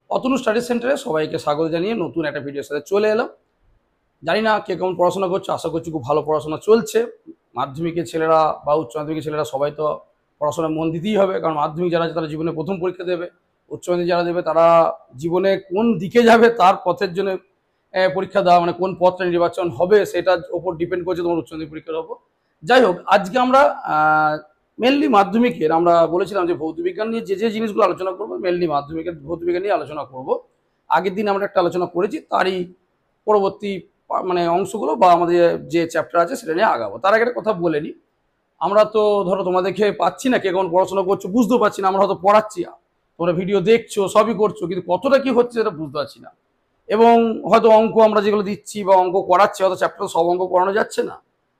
Atanu study সেন্টারে সবাইকে স্বাগত জানিয়ে নতুন একটা ভিডিওর সাথে চলে এলাম। জানি না কে কেমন পড়াশোনা করছো, আশা করছি খুব ভালো পড়াশোনা চলছে। মাধ্যমিকের ছেলেরা বা উচ্চ মাধ্যমিকের ছেলেরা সবাই তো পড়াশোনায় মন দিতেই হবে, কারণ মাধ্যমিক যারা আছে তারা জীবনে প্রথম পরীক্ষা দেবে, উচ্চ মাধ্যমিক যারা দেবে তারা জীবনে কোন দিকে যাবে তার পথের জন্য পরীক্ষা দেওয়া, মানে কোন পথটা নির্বাচন হবে সেটার ওপর ডিপেন্ড করছে তোমার উচ্চ মাধ্যমিক পরীক্ষার ওপর। যাই হোক, আজকে আমরা মেনলি মাধ্যমিকের আমরা বলেছিলাম যে ভৌত বিজ্ঞান নিয়ে যে জিনিসগুলো আলোচনা করবো, মেনলি মাধ্যমিকের ভৌত বিজ্ঞান নিয়ে আলোচনা করব। আগের দিন আমরা একটা আলোচনা করেছি, তারই পরবর্তী মানে অংশগুলো বা আমাদের যে চ্যাপ্টার আছে সেটা নিয়ে আগাবো। তার আগে একটা কথা বলে নিই, আমরা তো ধরো তোমাদেরকে পাচ্ছি না, কে কেমন পড়াশোনা করছো বুঝতেও পারছি না। আমরা হয়তো পড়াচ্ছি, তোমরা ভিডিও দেখছো, সবই করছো, কিন্তু কতটা কি হচ্ছে সেটা বুঝতে পারছি না। এবং হয়তো অঙ্ক আমরা যেগুলো দিচ্ছি বা অঙ্ক করাচ্ছি, হয়তো চ্যাপ্টার সব অঙ্ক পড়ানো যাচ্ছে না,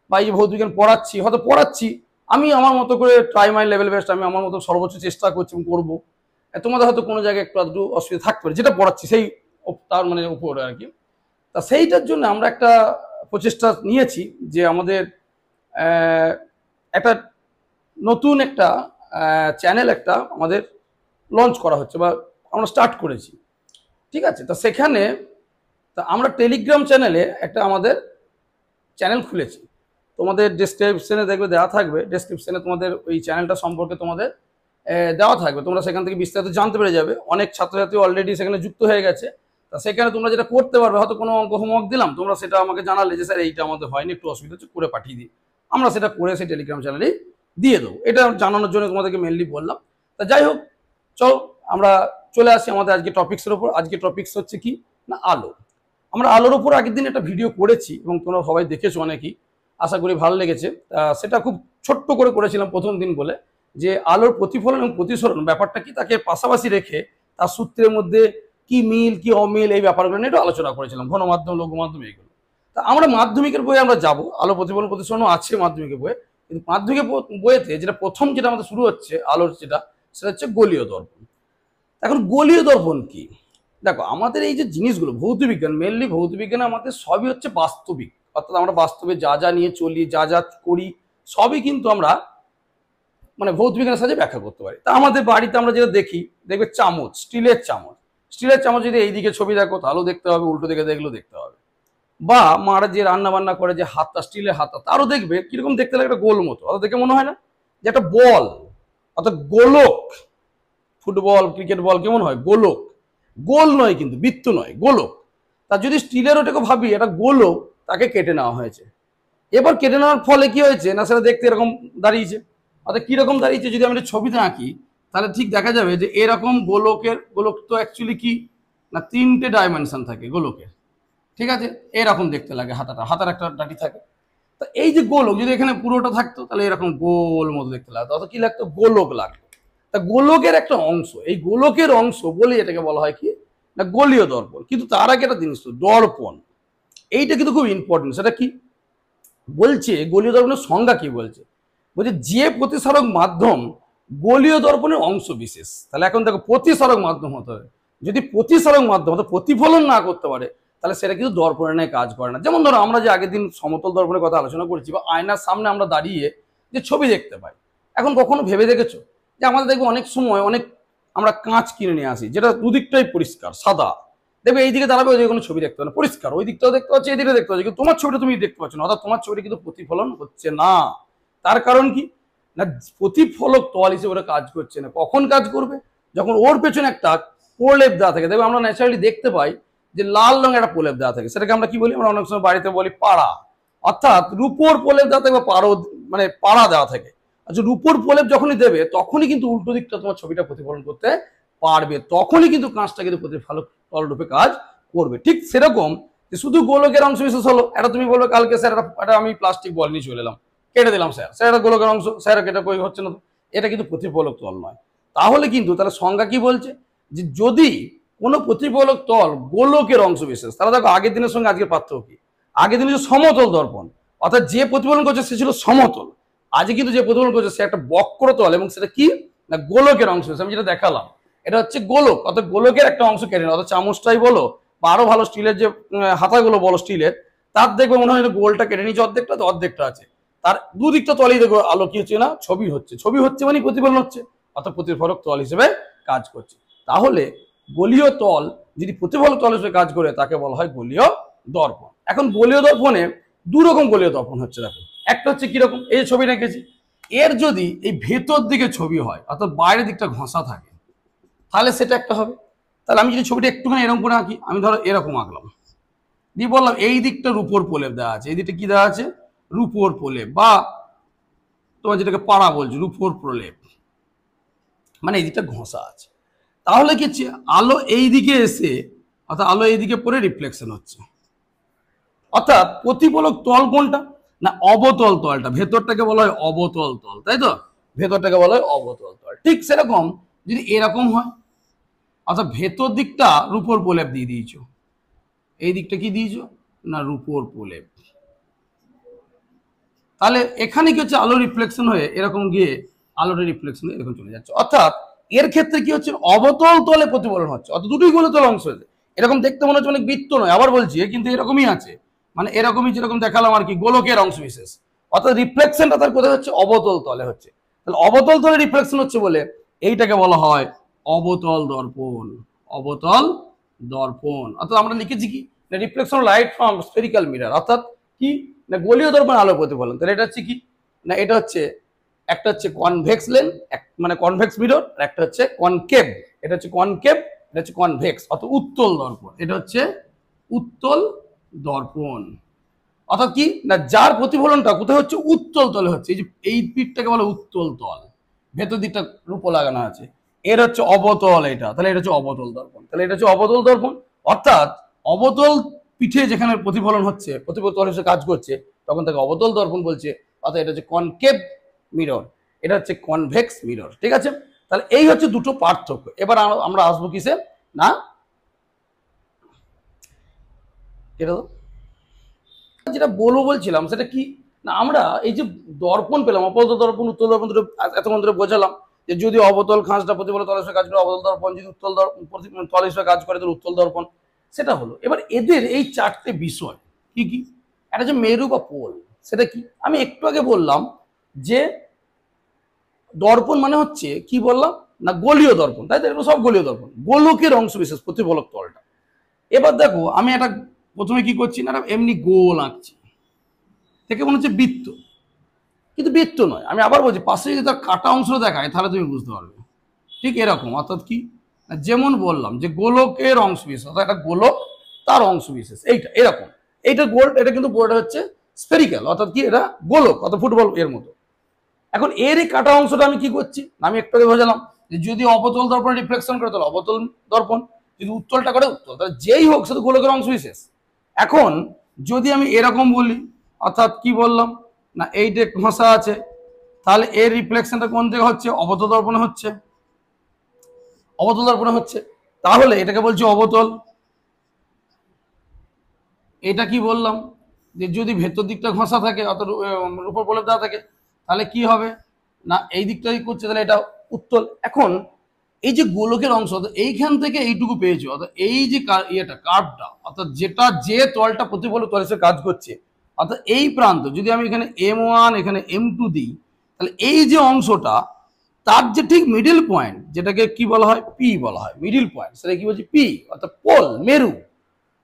বা এই যে ভৌত বিজ্ঞান পড়াচ্ছি, হয়তো পড়াচ্ছি আমি আমার মতো করে, ট্রাই মাই লেভেল বেস্ট, আমি আমার মতো সর্বোচ্চ চেষ্টা করছি এবং করবো। তোমাদের হয়তো কোনো জায়গায় একটু অসুবিধা থাকতে পারে, যেটা পড়াচ্ছি সেই তার মানে উপরে আর কি। তা সেইটার জন্য আমরা একটা প্রচেষ্টা নিয়েছি যে আমাদের একটা নতুন একটা চ্যানেল একটা আমাদের লঞ্চ করা হচ্ছে বা আমরা স্টার্ট করেছি, ঠিক আছে। তা সেখানে আমরা টেলিগ্রাম চ্যানেলে একটা আমাদের চ্যানেল খুলেছি, তোমাদের ডেসক্রিপশনে দেখবে দেওয়া থাকবে, ডেসক্রিপশনে তোমাদের ওই চ্যানেলটা সম্পর্কে তোমাদের দেওয়া থাকবে, তোমরা সেখান থেকে বিস্তারিত জানতে পেরে যাবে। অনেক ছাত্রছাত্রী অলরেডি সেখানে যুক্ত হয়ে গেছে। তা সেখানে তোমরা যেটা করতে পারবে, হয়তো কোনো অঙ্ক হোমওয়ার্ক দিলাম, তোমরা সেটা আমাকে জানালে যে স্যার এইটা আমাদের হয়নি, একটু অসুবিধা হচ্ছে, করে পাঠিয়ে দিই, আমরা সেটা করে সেই টেলিগ্রাম চ্যানেলেই দিয়ে দেবো। এটা জানানোর জন্য তোমাদেরকে মেনলি বললাম। তা যাই হোক, চল আমরা চলে আসি আমাদের আজকে টপিক্সের ওপর। আজকে টপিক্স হচ্ছে কি না, আলো। আমরা আলোর ওপর আগের দিন একটা ভিডিও করেছি এবং তোমরা সবাই দেখেছো অনেকেই, আশা করি ভালো লেগেছে। সেটা খুব ছোট্ট করে করেছিলাম প্রথম দিন বলে, যে আলোর প্রতিফলন এবং প্রতিসরণ ব্যাপারটা কি, তাকে পাশাপাশি রেখে তার সূত্রের মধ্যে কি মিল কি অমিল এই ব্যাপারগুলো নিয়ে একটু আলোচনা করেছিলাম, ঘনমাধ্যম লঘু মাধ্যম এইগুলো। তা আমরা মাধ্যমিকের বইয়ে আমরা যাব, আলো প্রতিফলন প্রতিসরণও আছে মাধ্যমিকের বইয়ে, কিন্তু মাধ্যমিকের বইয়েতে যেটা প্রথম যেটা আমাদের শুরু হচ্ছে আলোর সেটা হচ্ছে গোলীয় দর্পণ। এখন গোলীয় দর্পণ কি, দেখো আমাদের এই যে জিনিসগুলো ভৌতবিজ্ঞান, মেনলি ভৌতবিজ্ঞানে আমাদের সবই হচ্ছে বাস্তবিক, অর্থাৎ আমরা বাস্তবে যা যা নিয়ে চলি, যা যা করি, সবই কিন্তু আমরা মানে ভৌতবিজ্ঞানের সাথে ব্যাখ্যা করতে পারি। তা আমাদের বাড়িতে আমরা যেটা দেখি, দেখবে চামচ, স্টিলের চামচ, স্টিলের চামচ যদি এইদিকে ছবি দেখো তাহলেও দেখতে হবে, উল্টো দিকে দেখলেও দেখতে হবে। বা মারা যে রান্না বান্না করে যে হাতটা, স্টিলের হাতটা, তারও দেখবে কিরকম দেখতে লাগে, একটা গোল মতো, অর্থাৎ দেখে মনে হয় না যে একটা বল, অর্থাৎ গোলক। ফুটবল ক্রিকেট বল কেমন হয়, গোলক, গোল নয় কিন্তু বৃত্ত নয়, গোলক। তা যদি স্টিলের ওটাকে ভাবি একটা গোলক, তাকে কেটে নেওয়া হয়েছে। এবার কেটে নেওয়ার ফলে কি হয়েছে না, সেটা দেখতে এরকম দাঁড়িয়েছে। অর্থাৎ কিরকম দাঁড়িয়েছে, যদি আমি ছবিতে আঁকি তাহলে ঠিক দেখা যাবে যে এরকম গোলকের, গোলক তো অ্যাকচুয়ালি কি না, তিনটে ডাইমেনশন থাকে গোলকের, ঠিক আছে। এরকম দেখতে লাগে, হাতার একটা ডাটি থাকে। তা এই যে গোলক যদি এখানে পুরোটা থাকতো তাহলে এরকম গোল মতো দেখতে লাগতো, অত কি লাগতো, গোলক লাগতো। তা গোলকের একটা অংশ, এই গোলকের অংশ বলে এটাকে বলা হয় কি না, গোলীয় দর্পণ। কিন্তু তার আগে একটা জিনিস, তো দর্পণ, এইটা কিন্তু খুব ইম্পর্টেন্ট। সেটা কি বলছে, গোলীয় দর্পণের সংজ্ঞা কি বলছে, বলছে যে প্রতিসারক মাধ্যম গোলীয় দর্পণের অংশ বিশেষ। তাহলে এখন দেখো প্রতিসারক মাধ্যম হতে হবে, যদি প্রতিসারক মাধ্যম অর্থাৎ প্রতিফলন না করতে পারে তাহলে সেটা কিন্তু দর্পণের ন্যায় কাজ করে না। যেমন ধরো আমরা যে আগের দিন সমতল দর্পণের কথা আলোচনা করেছি, বা আয়নার সামনে আমরা দাঁড়িয়ে যে ছবি দেখতে পাই, এখন কখনো ভেবে দেখেছো যে আমাদের দেখবো অনেক সময় অনেক আমরা কাঁচ কিনে নিয়ে আসি, যেটা দুদিকটাই পরিষ্কার সাদা, দেখবে এই দিকে দাঁড়াবে, ওই দিকে কোনো ছবি দেখতে পাবে না, পরিষ্কার, ওই দিকটাও দেখতে পাচ্ছি, এই দিকে দেখতে পাচ্ছি, কিন্তু তোমার ছবিটা তুমি দেখতে পাচ্ছ না, অর্থাৎ তোমার ছবিটা কিন্তু প্রতিফলন হচ্ছে না। তার কারণ কি না, প্রতিফলক তল হিসেবে ওরা কাজ করছে না। কখন কাজ করবে, যখন ওর পেছনে একটা প্রলেপ দেওয়া থাকে। দেখবে আমরা ন্যাচারালি দেখতে পাই যে লাল রঙের একটা প্রলেপ দেওয়া থাকে, সেটাকে আমরা কি বলি, আমরা অনেক সময় বাড়িতে বলি পাড়া, অর্থাৎ রূপোর প্রলেপ দেওয়া থাকে বা পাড়ো মানে পাড়া দেওয়া থাকে। আচ্ছা, রূপোর প্রলেপ যখনই দেবে তখনই কিন্তু উল্টো দিকটা তোমার ছবিটা প্রতিফলন করতে পারবে, তখনই কিন্তু কাঁচটা কিন্তু প্রতিফলক তল রূপে কাজ করবে। ঠিক সেরকম যে শুধু গোলকের অংশ বিশেষ হলো, এটা তুমি বলবে কালকে স্যার এটা আমি প্লাস্টিক বল নিয়ে চলে এলাম, কেটে দিলাম, স্যার এটা গোলকের অংশ, স্যার কেটে কই হচ্ছে না, এটা কিন্তু প্রতিফলক তল নয়। তাহলে কিন্তু তাহলে সংজ্ঞা কি বলছে, যে যদি কোনো প্রতিফলক তল গোলকের অংশ বিশেষ, তাহলে দেখো আগের দিনের সঙ্গে আজকের পার্থক্য কি, আগের দিনে যে সমতল দর্পণ, অর্থাৎ যে প্রতিফলন করছে সে ছিল সমতল, আজকে কিন্তু যে প্রতিফলন করছে সে একটা বক্রতল, এবং সেটা কি না গোলকের অংশ। আমি যেটা দেখালাম এটা হচ্ছে গোলক, অর্থাৎ গোলকের একটা অংশ কেটে নেওয়া, অর্থাৎ চামচটাই বলো বা আরো ভালো স্টিলের যে হাতাগুলো বলো স্টিলের, তার দেখবে মনে হয় গোলটা কেটে নিচ্ছে, অর্ধেকটা তো অর্ধেকটা আছে, তার দুদিকটা তলেই দেখো আলো কি হচ্ছে না, ছবি হচ্ছে, ছবি হচ্ছে মানে প্রতিফলন হচ্ছে, অর্থাৎ প্রতিফলক তল হিসেবে কাজ করছে। তাহলে গোলীয় তল যদি প্রতিফলক তলের সাথে কাজ করে তাকে বলা হয় গোলীয় দর্পণ। এখন গোলীয় দর্পণে দু রকম গোলীয় দর্পণ হচ্ছে, দেখো একটা হচ্ছে কিরকম, এই ছবি রেখেছি, এর যদি এই ভেতর দিকে ছবি হয় অর্থাৎ বাইরের দিকটা ঘষা থাকে তাহলে সেটা একটা হবে। তাহলে আমি যদি ছবিটা একটুখানি এরকম করে আঁকি, আমি ধরো এরকম আঁকলাম, দিয়ে বললাম এই দিকটা রূপোর প্রলেপ দেওয়া আছে, এই দিকটা কি দেওয়া আছে, রূপোর প্রলেপ, বা তোমার যেটাকে পাড়া বলছো রূপোর প্রলেপ, মানে এই দিকটা ঘষা আছে। তাহলে কি হচ্ছে, আলো এই দিকে এসে অর্থাৎ আলো এই দিকে পড়ে রিফ্লেকশন হচ্ছে, অর্থাৎ প্রতিফলক তল কোনটা না অবতল তলটা, ভেতরটাকে বলা হয় অবতল তল, তাই তো, ভেতরটাকে বলা হয় অবতল তল। ঠিক সেরকম যদি এরকম হয় অর্থাৎ ভেতর দিকটা রূপোর প্রলেপ দিয়ে দিয়েছো, এই দিকটা কি দিয়েছো না রূপোর প্রলেপ, তাহলে এখানে কি হচ্ছে আলো রিফ্লেকশন হয়ে এরকম গিয়ে আলোটা রিফ্লেকশন হয়ে এরকম চলে যাচ্ছে। অর্থাৎ এর ক্ষেত্রে কি হচ্ছে অবতল তলে প্রতিফলন হচ্ছে, অর্থাৎ দুটোই গোলতল অংশ হয়েছে। এরকম দেখতে মনে হচ্ছে অনেক বৃত্ত নয়, আবার বলছি কিন্তু এরকমই আছে, মানে এরকমই যেরকম দেখালাম আর কি গোলকের অংশ বিশেষ, অর্থাৎ রিফ্লেকশনটা তার কোথায় হচ্ছে অবতল তলে হচ্ছে। তাহলে অবতল তলে রিফ্লেকশন হচ্ছে বলে এইটাকে বলা হয় অবতল দর্পণ, অবতল দর্পণ। অর্থাৎ আমরা লিখেছি কি reflection light from spherical mirror, অর্থাৎ কি না গোলীয় দর্পণ আলো প্রতিফলন। তাহলে এটা হচ্ছে কি না এটা হচ্ছে একটা হচ্ছে কনভেক্স লেন্স মানে কনভেক্স মিরর, আর একটা হচ্ছে কনকেভ, এটা হচ্ছে কনকেভ, এটা হচ্ছে কনভেক্স অর্থাৎ উত্তল দর্পণ, এটা হচ্ছে উত্তল দর্পণ। অর্থাৎ কি না যার প্রতিফলনটা কোথায় হচ্ছে উত্তল তলে হচ্ছে, এই যে এই পিঠটাকে বলে উত্তল তল, ভেতর দিকটা রূপো লাগানো আছে, এর হচ্ছে অবতল এটা, তাহলে এটা হচ্ছে অবতল দর্পণ, তাহলে এটা হচ্ছে অবতল দর্পণ। অর্থাৎ অবতল পিঠে যেখানে প্রতিফলন হচ্ছে প্রতিফলন তল হিসেবে কাজ করছে তখন তাকে অবতল দর্পণ বলছে, অর্থাৎ এটা হচ্ছে কনকেভ মিরর, এটা হচ্ছে কনভেক্স মিরর। ঠিক আছে, তাহলে এই হচ্ছে দুটো পার্থক্য। এবার আমরা আসবো কিসে না এটা যেটা বলবো বলছিলাম সেটা কি না আমরা এই যে দর্পণ পেলাম অবতল দর্পণ উত্তল দর্পণ দুটো এতক্ষণ ধরে বোঝালাম যে যদি অবতল খাঁজটা প্রতিফলন তল হিসেবে কাজ করে অবতল দর্পণ, যদি উত্তল তল হিসেবে কাজ করে তাহলে উত্তল দর্পণ, সেটা হলো। এবার এদের এই চারটে বিষয় কি কি, একটা হচ্ছে মেরু বা পোল, সেটা কি আমি একটু আগে বললাম যে দর্পণ মানে হচ্ছে কি বললাম না গোলীয় দর্পণ, তাই তো, এগুলো সব গোলীয় দর্পণ, গোলকের অংশ বিশেষ প্রতিফলক তলটা। এবার দেখো আমি একটা প্রথমে কি করছি না এমনি গোল আঁকছি, দেখে মনে হচ্ছে বৃত্ত, কিন্তু বৃত্ত নয়। আমি আবার বলছি পাশে যদি তার কাটা অংশটা দেখায় তাহলে তুমি বুঝতে পারবে। ঠিক এরকম, অর্থাৎ কি যেমন বললাম যে গোলকের অংশ বিশেষ, অর্থাৎ একটা গোলক তার অংশ বিশেষ এইটা এরকম, এইটা গোল, এটা কিন্তু পুরোটা হচ্ছে স্পেরিক্যাল, অর্থাৎ কি এটা গোলক অর্থাৎ ফুটবল এর মতো। এখন এর এই কাটা অংশটা আমি কি করছি আমি একটু আগে বোঝালাম যে যদি অবতল দর্পণ রিফ্লেকশন করে তাহলে অবতল দর্পণ, যদি উত্তলটা করে উত্তল, তাহলে যেই হোক সেটা গোলকের অংশ বিশেষ। এখন যদি আমি এরকম বলি অর্থাৎ কি বললাম না এইটা ঘষা আছে, তাহলে এর রিফ্লেকশনটা কোন দিকে হচ্ছে অবতল দর্পণে হচ্ছে, অবতল দর্পণে হচ্ছে, তাহলে এটাকে বলছি অবতল। এটা কি বললাম যে যদি ভেতর দিকটা ঘষা থাকে অর্থাৎ উপর প্রলেপ দেওয়া থাকে তাহলে কি হবে না এই দিকটাই করছে, তাহলে এটা উত্তল। এখন এই যে গোলকের অংশ এইখান থেকে এইটুকু পেয়েছো, অর্থাৎ এই যে ইয়েটা কার্ভটা অর্থাৎ যেটা যে তলটা প্রতিফলক তল হিসেবে কাজ করছে, অর্থাৎ এই প্রান্ত যদি আমি এখানে M1 এখানে M2 দিই তাহলে এই যে অংশটা তার যে ঠিক মিডিল পয়েন্ট যেটাকে কি বলা হয় পি বলা হয়, মিডিল পয়েন্ট সেটা কি বলছি পি, অর্থাৎ পোল মেরু,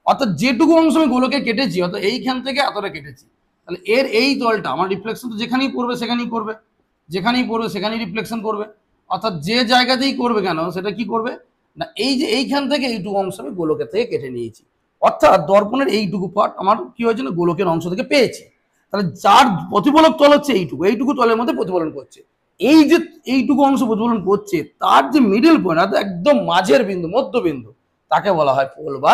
অর্থাৎ যেটুকু অংশ আমি গোলকে কেটেছি অর্থাৎ এইখান থেকে এতটা কেটেছি, তাহলে এর এই তলটা আমার রিফ্লেকশন তো যেখানেই পড়বে সেখানেই করবে, যেখানেই পড়বে সেখানেই রিফ্লেকশন করবে, অর্থাৎ যে জায়গাতেই করবে কেন সেটা কি করবে না এই যে এইখান থেকে এইটুকু অংশ আমি গোলকের থেকে কেটে নিয়েছি, অর্থাৎ দর্পণের এইটুকু পার্ট আমার কি হয়েছে না গোলকের অংশ থেকে পেয়েছি। তাহলে যার প্রতিফলক তল হচ্ছে এইটুকু, এইটুকু তলের মধ্যে প্রতিফলন করছে, এই যে এইটুকু অংশ প্রতিফলন করছে তার যে মিডল পয়েন্ট অর্থাৎ একদম মাঝের বিন্দু মধ্যবিন্দু তাকে বলা হয় পোল বা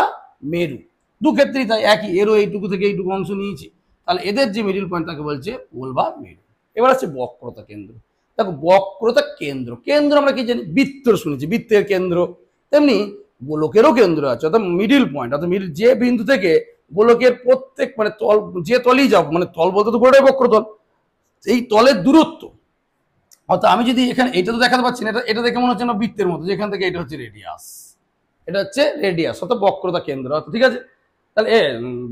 মেরু। দু ক্ষেত্রেই তাই একই, এরও এইটুকু থেকে এইটুকু অংশ নিয়েছি, তাহলে এদের যে মিডিল পয়েন্ট তাকে বলছে পোল বা মেরু। এবার আছে বক্রতা কেন্দ্র। দেখো বক্রতা কেন্দ্র, কেন্দ্র আমরা কি জানি বৃত্ত শুনেছি, বৃত্তের কেন্দ্র, তেমনি গোলকেরও কেন্দ্র আছে অর্থাৎ মিডিল পয়েন্ট, অর্থাৎ মিডিল যে বিন্দু থেকে গোলকের প্রত্যেক মানে তল যে তলেই যাও মানে তল বলতে তো পুরোটাই বক্রতল, এই তলের দূরত্ব, অর্থাৎ আমি যদি এখানে এটা তো দেখাতে পাচ্ছি না, এটা দেখে মনে হচ্ছে না বৃত্তের মতো, যেখান থেকে এটা হচ্ছে রেডিয়াস, এটা হচ্ছে রেডিয়াস অর্থাৎ বক্রতা কেন্দ্র, ঠিক আছে। তাহলে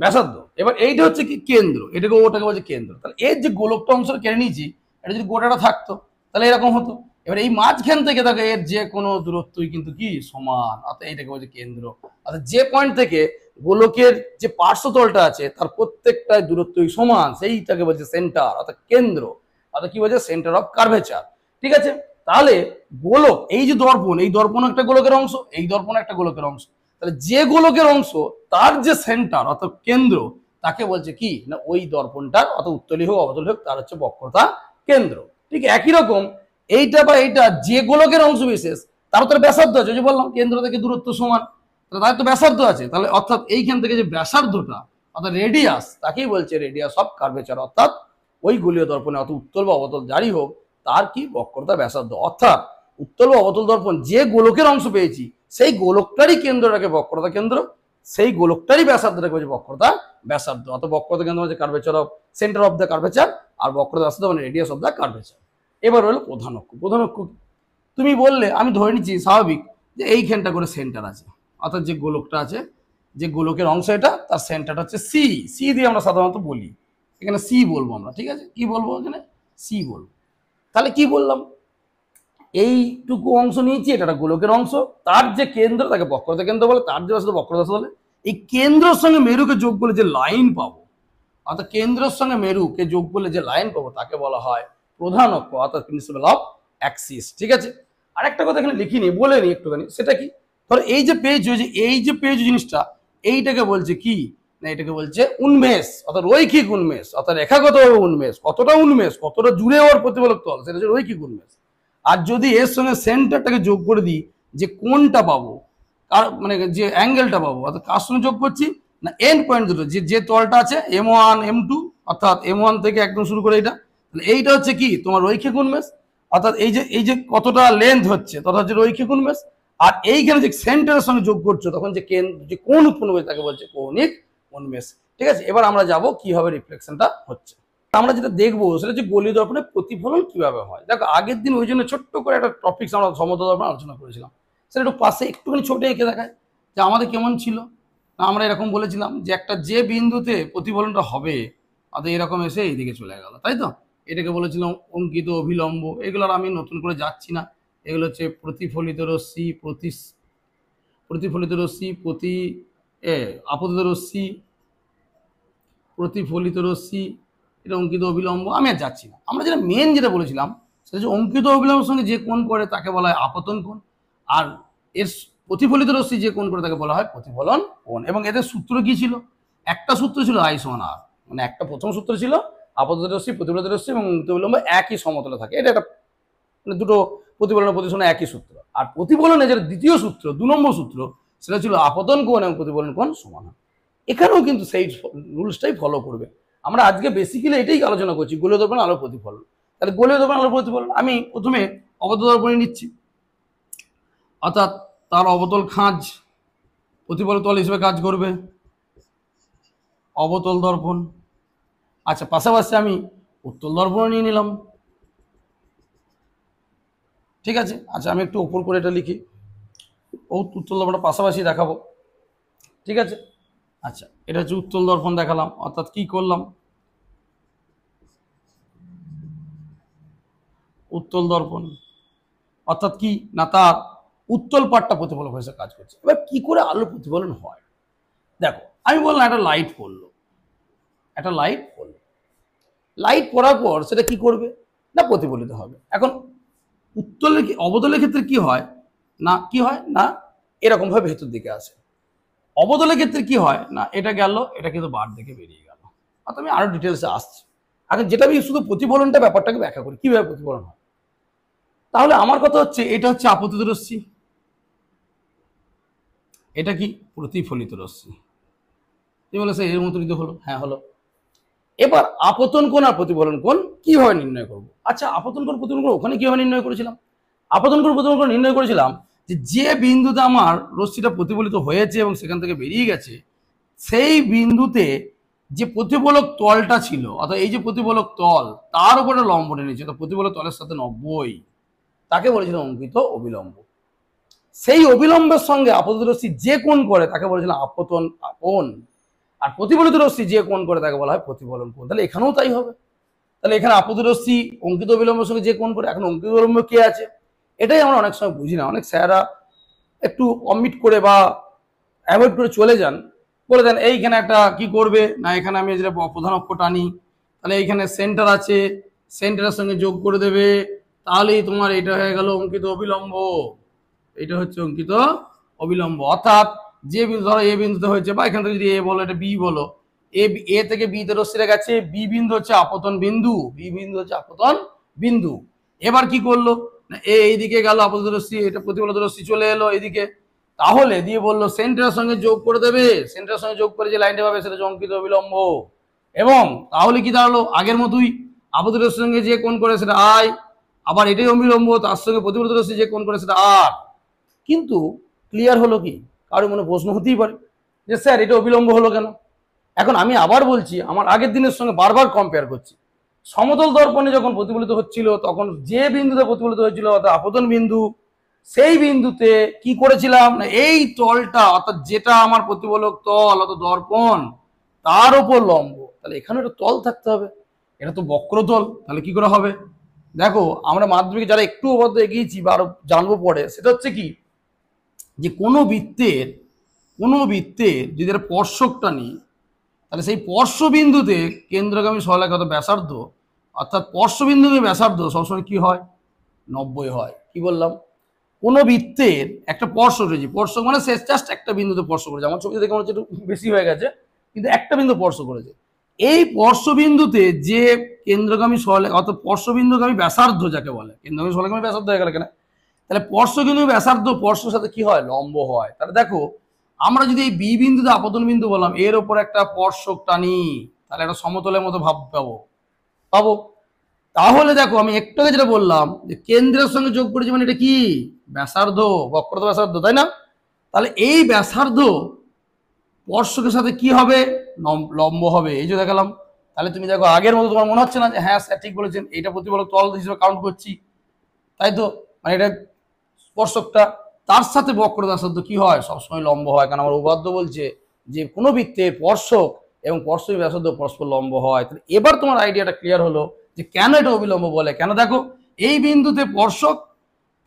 ব্যাসার্ধ, এবার এইটা হচ্ছে কি কেন্দ্র, এটাকে ওটাকে বলছে কেন্দ্র। তাহলে এর যে গোলকটা অংশটা কেড়ে নিয়েছি এটা যদি গোটাটা থাকতো তাহলে এরকম হতো, এবার এই মাঝখান থেকে দেখো এর যে কোনো দূরত্বই কিন্তু কি সমান, অর্থাৎ এইটাকে বলছে কেন্দ্র। অর্থাৎ যে পয়েন্ট থেকে গোলকের যে পার্শ্বতলটা আছে তার প্রত্যেকটাই দূরত্বই সমান, সেইটাকে বলছে সেন্টার অর্থাৎ কেন্দ্র, অর্থাৎ কি বলছে সেন্টার অফ কার্ভেচার। ঠিক আছে, তাহলে গোলক এই যে দর্পণ, এই দর্পণ একটা গোলকের অংশ, এই দর্পণ একটা গোলকের অংশ, তাহলে যে গোলকের অংশ তার যে সেন্টার অর্থাৎ কেন্দ্র তাকে বলছে কি না ওই দর্পণটার অর্থাৎ উত্তলী হোক অবতল হোক তার হচ্ছে বক্রতা কেন্দ্র। ঠিক একই রকম এইটা বা এইটা যে গোলকের অংশ বিশেষ তার তো ব্যাসার্ধ আছে, যে বললাম কেন্দ্র থেকে দূরত্ব সমান, তার তো ব্যাসার্ধ আছে, তাহলে অর্থাৎ এইখান থেকে যে ব্যাসার্ধটা অর্থাৎ রেডিয়াস তাকেই বলছে রেডিয়াস অফ কার্ভেচার, অর্থাৎ ওই গোলীয় দর্পণে অর্থাৎ উত্তল বা অবতল যারই হোক তার কি বক্রতা ব্যাসার্ধ। অর্থাৎ উত্তল বা অবতল দর্পণ যে গোলকের অংশ পেয়েছি সেই গোলকটারই কেন্দ্রটাকে বক্রতা কেন্দ্র, সেই গোলকটারই ব্যাসার্ধটাকে বলছে বক্রতা ব্যাসার্ধ। অর্থাৎ বক্রতা কেন্দ্র হচ্ছে curvature of centre of the curvature, আর বক্রতা ব্যাসার্ধ মানে রেডিয়াস অফ দ্য কার্ভেচার। এবার হলো প্রধান অক্ষ। প্রধান অক্ষ তুমি বললে আমি ধরে নিচ্ছি স্বাভাবিক যে এইখানটা করে সেন্টার আছে, অর্থাৎ যে গোলকটা আছে যে গোলকের অংশ এটা তার সেন্টারটা হচ্ছে সি, সি দিয়ে আমরা সাধারণত বলি, এখানে সি বলবো আমরা। ঠিক আছে, কি বলবো এখানে সি বলবো। তাহলে কি বললাম এইটুকু অংশ নিয়েছি, এটা গোলকের অংশ, তার যে কেন্দ্র তাকে বক্রতা কেন্দ্র বলে, তার যে ব্যাসার্ধ বক্রতা ব্যাসার্ধ বলে। এই কেন্দ্রের সঙ্গে মেরুকে যোগ করলে যে লাইন পাবো, অর্থাৎ কেন্দ্রের সঙ্গে মেরুকে যোগ করলে যে লাইন পাবো তাকে বলা হয় প্রধান অক্ষ অর্থাৎ প্রিন্সিপাল অফ অ্যাক্সিস। ঠিক আছে, আরেকটা কথা এখানে লিখিনি বলে নি একটুখানি, সেটা কি ধরো এই যে পেজ হয়েছে, এই যে পেজ জিনিসটা এইটাকে বলছে কি না এটাকে বলছে উন্মেষ অর্থাৎ রৈখিক উন্মেষ, অর্থাৎ রেখাগতভাবে উন্মেষ, কতটা জুড়ে ওর প্রতিফলক তল সেটা হচ্ছে রৈখিক উন্মেষ। আর যদি এর সঙ্গে সেন্টারটাকে যোগ করে দিই যে কোনটা পাবো, কার মানে যে অ্যাঙ্গেলটা পাবো, অর্থাৎ কার সঙ্গে যোগ করছি না এন্ড পয়েন্ট দুটো, যে তলটা আছে M1 M2 অর্থাৎ M1 থেকে একদম শুরু করে এইটা, তাহলে এইটা হচ্ছে কি তোমার রৈখিক উন্মেষ, অর্থাৎ এই যে কতটা লেন্থ হচ্ছে তথা হচ্ছে রৈখিক উন্মেষ। আর এইখানে যে সেন্টারের সঙ্গে যোগ করছো তখন যে কোণ উৎপন্ন হয়েছে তাকে বলছে কৌণিক উন্মেষ। ঠিক আছে, এবার আমরা যাব কিভাবে রিফ্লেকশনটা হচ্ছে। আমরা যেটা দেখবো সেটা হচ্ছে গোলীয় দর্পণের প্রতিফলন কিভাবে হয়। দেখো আগের দিন ওই জন্য ছোট্ট করে একটা টপিক আমরা সমতল দর্পণ আলোচনা করেছিলাম, সেটা একটু পাশে একটুখানি ছোট এঁকে দেখায় যে আমাদের কেমন ছিল। আমরা এরকম বলেছিলাম যে একটা যে বিন্দুতে প্রতিফলনটা হবে অর্থাৎ এরকম এসে এইদিকে চলে গেল, তাই তো, এটাকে বলেছিলাম অঙ্কিত অভিলম্ব। এগুলো আর আমি নতুন করে যাচ্ছি না, এগুলো হচ্ছে প্রতিফলিত রশ্মি, প্রতিফলিত রশ্মি, আপতিত রশ্মি, প্রতিফলিত রশ্মি, এটা অঙ্কিত অবিলম্ব, আমি আর যাচ্ছি না। আমরা যেটা মেন যেটা বলেছিলাম সেটা হচ্ছে অঙ্কিত অবিলম্বের সঙ্গে যে কোণ করে তাকে বলা হয় আপতন কোণ, আর এর প্রতিফলিত রশ্মি যে কোণ করে তাকে বলা হয় প্রতিফলন কোণ। এবং এদের সূত্র কি ছিল, একটা সূত্র ছিল I=R, মানে একটা প্রথম সূত্র ছিল আপতিত রশ্মি, প্রতিফলিত রশ্মি এবং অঙ্কিত অবিলম্ব একই সমতলে থাকে, এটা একটা মানে দুটো প্রতিফলনের প্রতিসরণ একই সূত্র। আর প্রতিফলনের যেটা দ্বিতীয় সূত্র 2 নম্বর সূত্র সেটা ছিল আপতন কোণ এবং প্রতিফলন কোণ সমান হয়। এখানেও কিন্তু সেই রুলসটাই ফলো করবে। আমরা আজকে বেসিক্যালি এটাই আলোচনা করছি, গোলীয় দর্পণ আলোর প্রতিফলন। তাহলে গোলীয় দর্পণ আলোর প্রতিফলন আমি প্রথমে অবতল দর্পণে নিচ্ছি, অর্থাৎ তার অবতল খাঁজ প্রতিফলক তল হিসেবে কাজ করবে অবতল দর্পণ। আচ্ছা, পাশাপাশি আমি উত্তল দর্পণ নিয়ে নিলাম। ঠিক আছে, আচ্ছা আমি একটু উপর করে এটা লিখি, উত্তল দর্পণটা পাশাপাশি দেখাবো। ঠিক আছে, আচ্ছা এটা হচ্ছে উত্তল দর্পণ দেখালাম, অর্থাৎ কি করলাম উত্তল দর্পণ অর্থাৎ কি না তার উত্তল পাটটা প্রতিফলক হিসেবে কাজ করছে। এবার কি করে আলো প্রতিফলন হয় দেখো, আমি বললাম একটা লাইট পড়লো, লাইট পড়ার পর সেটা কি করবে না প্রতিফলিত হবে। এখন উত্তলের অবতলের ক্ষেত্রে কি হয় না এরকম ভাবে ভেতর দিকে আসে, অবতলের ক্ষেত্রে কি হয় না এটা গেল, এটা কিন্তু বার দিকে বেরিয়ে গেল। অর্থাৎ আমি আরো ডিটেলসে আসছি, এখন যেটা আমি শুধু প্রতিফলনটা ব্যাপারটাকে ব্যাখ্যা করি কিভাবে প্রতিফলন হয়। তাহলে আমার কথা হচ্ছে এটা হচ্ছে আপতিত রশ্মি, এটা কি প্রতিফলিত রশ্মি। তুমি বলেছে এর মতো যদি হলো, হ্যাঁ হলো। এবার আপতন কোণ আর প্রতিফলন কোণ কিভাবে নির্ণয় করব। আচ্ছা, আপতন কোণ প্রতিফলন কোণ ওখানে কিভাবে নির্ণয় করেছিলাম, আপতন কোণ প্রতিফলন কোণ নির্ণয় করেছিলাম যে বিন্দুতে আমার রশ্মিটা প্রতিফলিত হয়েছে এবং সেখান থেকে বেরিয়ে গেছে সেই বিন্দুতে যে প্রতিফলক তলটা ছিল, অর্থাৎ এই যে প্রতিফলক তল তার উপরে লম্ব নিয়েছে, অর্থাৎ প্রতিফলক তলের সাথে 90, তাকে বলেছিলাম অঙ্কিত অবিলম্ব। সেই অবিলম্বের সঙ্গে আপতিত রশ্মি যে কোণ করে তাকে বলেছিলাম আপতন কোণ, আর প্রতিফলিত রশ্মি যে কোণ করে তাকে বলা হয় প্রতিফলন কোণ। তাহলে এখানেও তাই হবে। তাহলে এখানে আপতিত রশ্মি অঙ্কিত অবিলম্বের সঙ্গে যে কোণ করে, এখন অঙ্কিত অবিলম্ব কে আছে এটাই আমরা অনেক সময় বুঝি না। অনেক স্যাররা একটু অমিট করে বা অ্যাভয়েড করে চলে যান, বলে দেন এইখানে একটা কি করবে না, এখানে আমি যেটা প্রধান অক্ষ টানি, তাহলে এইখানে সেন্টার আছে, সেন্টারের সঙ্গে যোগ করে দেবে, তাহলেই তোমার এটা হয়ে গেল অঙ্কিত অবিলম্ব। এটা হচ্ছে অঙ্কিত অবিলম্ব। অর্থাৎ যে বিন্দু ধরো এ বিন্দুতে হয়েছে, বা এখান থেকে যদি এ বলো, এটা বি বলো, এ থেকে বি তে রশ্মিটা গেছে, বি বিন্দু হচ্ছে আপতন বিন্দু, বি বিন্দু হচ্ছে আপতন বিন্দু। এবার কি করলো না, এইদিকে গেল আপতিত রশ্মি, এটা প্রতিফলিত রশ্মি চলে এলো এইদিকে, তাহলে দিয়ে বললো সেন্টারের সঙ্গে যোগ করে দেবে, সেন্টারের সঙ্গে যোগ করে যে লাইনটা পাবে সেটা অঙ্কিত অবিলম্ব। এবং তাহলে কি দাঁড়ালো, আগের মতোই আপতিত রশ্মির সঙ্গে যে কোণ করে সেটা আই, আবার এটাই অবিলম্ব, তার সঙ্গে প্রতিফলিত রশ্মি যে কোণ করে সেটা আর। কিন্তু ক্লিয়ার হলো কি? কারো মনে প্রশ্ন হতেই পারে যে স্যার এটা অবিলম্ব হলো কেন? এখন আমি আবার বলছি, আমার আগের দিনের সঙ্গে বারবার কম্পেয়ার করছি। সমতল দর্পণে যখন প্রতিফলিত হচ্ছিল, তখন যে বিন্দুতে প্রতিফলিত হয়েছিল অর্থাৎ আপতন বিন্দু, সেই বিন্দুতে কি করেছিলাম না, এই তলটা অর্থাৎ যেটা আমার প্রতিফলক তল অর্থাৎ দর্পণ, তার উপর লম্ব। তাহলে এখানে একটা তল থাকতে হবে, এটা তো বক্রতল, তাহলে কি করে হবে? দেখো আমরা মাধ্যমিকে যারা একটু অবাধ্য এগিয়েছি বা আরো জানবো পরে, সেটা হচ্ছে কি, যে কোনো বৃত্তের যদি একটা স্পর্শকটা নিই, তাহলে সেই স্পর্শবিন্দুতে কেন্দ্রগামী সরলরেখা ব্যাসার্ধ, অর্থাৎ স্পর্শবিন্দুতে ব্যাসার্ধ সবসময় কি হয়? 90 হয়। কি বললাম? কোনো বৃত্তের একটা স্পর্শক রয়েছে, স্পর্শক মানে সে জাস্ট একটা বিন্দুতে স্পর্শ করেছে, আমার ছবিতে দেখে মনে হচ্ছে একটু বেশি হয়ে গেছে, কিন্তু একটা বিন্দু স্পর্শ করেছে। এই স্পর্শবিন্দুতে যে কেন্দ্রগামী সরলরেখা অর্থাৎ স্পর্শবিন্দুগামী ব্যাসার্ধ যাকে বলে, কেন্দ্রগামী সরলরেখাগামী ব্যাসার্ধ হয়ে গেল কেন, তাহলে স্পর্শবিন্দু ব্যাসার্ধ স্পর্শের সাথে কি হয়? লম্ব হয়। তাহলে দেখো আমরা যদি এই বি বিন্দুতে আপতন বিন্দু বললাম, এর ওপর একটা স্পর্শক টানি, তাহলে একটা সমতলের মতো ভাব পাবো। তাহলে দেখো আমি একটু আগে যেটা বললাম যে কেন্দ্রের সঙ্গে যোগ করেছি, মানে এটা কি? ব্যাসার্ধ, বক্রতা ব্যাসার্ধ, তাই না? তাহলে এই ব্যাসার্ধ স্পর্শকের সাথে কি হবে? লম্ব হবে। এই যে দেখালাম। তাহলে তুমি দেখো আগের মতো তোমার মনে হচ্ছে না যে হ্যাঁ স্যার ঠিক বলেছেন, এটা প্রতিফলক তল হিসেবে কাউন্ট করছি, তাই তো? মানে এটা স্পর্শকটা, তার সাথে বক্রতা ব্যাসার্ধ কি হয়? সবসময় লম্ব হয়, কারণ আমার উপাদ্য বলছে যে কোনো বৃত্তের স্পর্শক এবং স্পর্শক ব্যাসার্ধ পরস্পর লম্ব হয়। তাহলে এবার তোমার আইডিয়াটা ক্লিয়ার হলো যে কেন এটা অবিলম্ব বলে। কেন? দেখো এই বিন্দুতে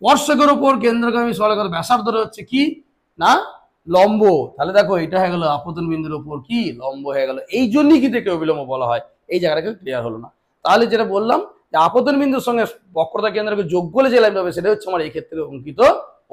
স্পর্শকের উপর কেন্দ্রগামী সরলরেখার ব্যাসার্ধ হচ্ছে কি না? লম্ব। তাহলে দেখো এটা হয়ে গেল আপতন বিন্দুর উপর কি? লম্ব হয়ে গেল। এই জন্যই কিন্তু একে অবিলম্ব বলা হয়। এই জায়গাটাকে ক্লিয়ার হলো না? তাহলে যেটা বললাম যে আপতন বিন্দুর সঙ্গে বক্রতা কেন্দ্রকে যোগ করলে যে লাইন হবে সেটা হচ্ছে আমার এই ক্ষেত্রে অঙ্কিত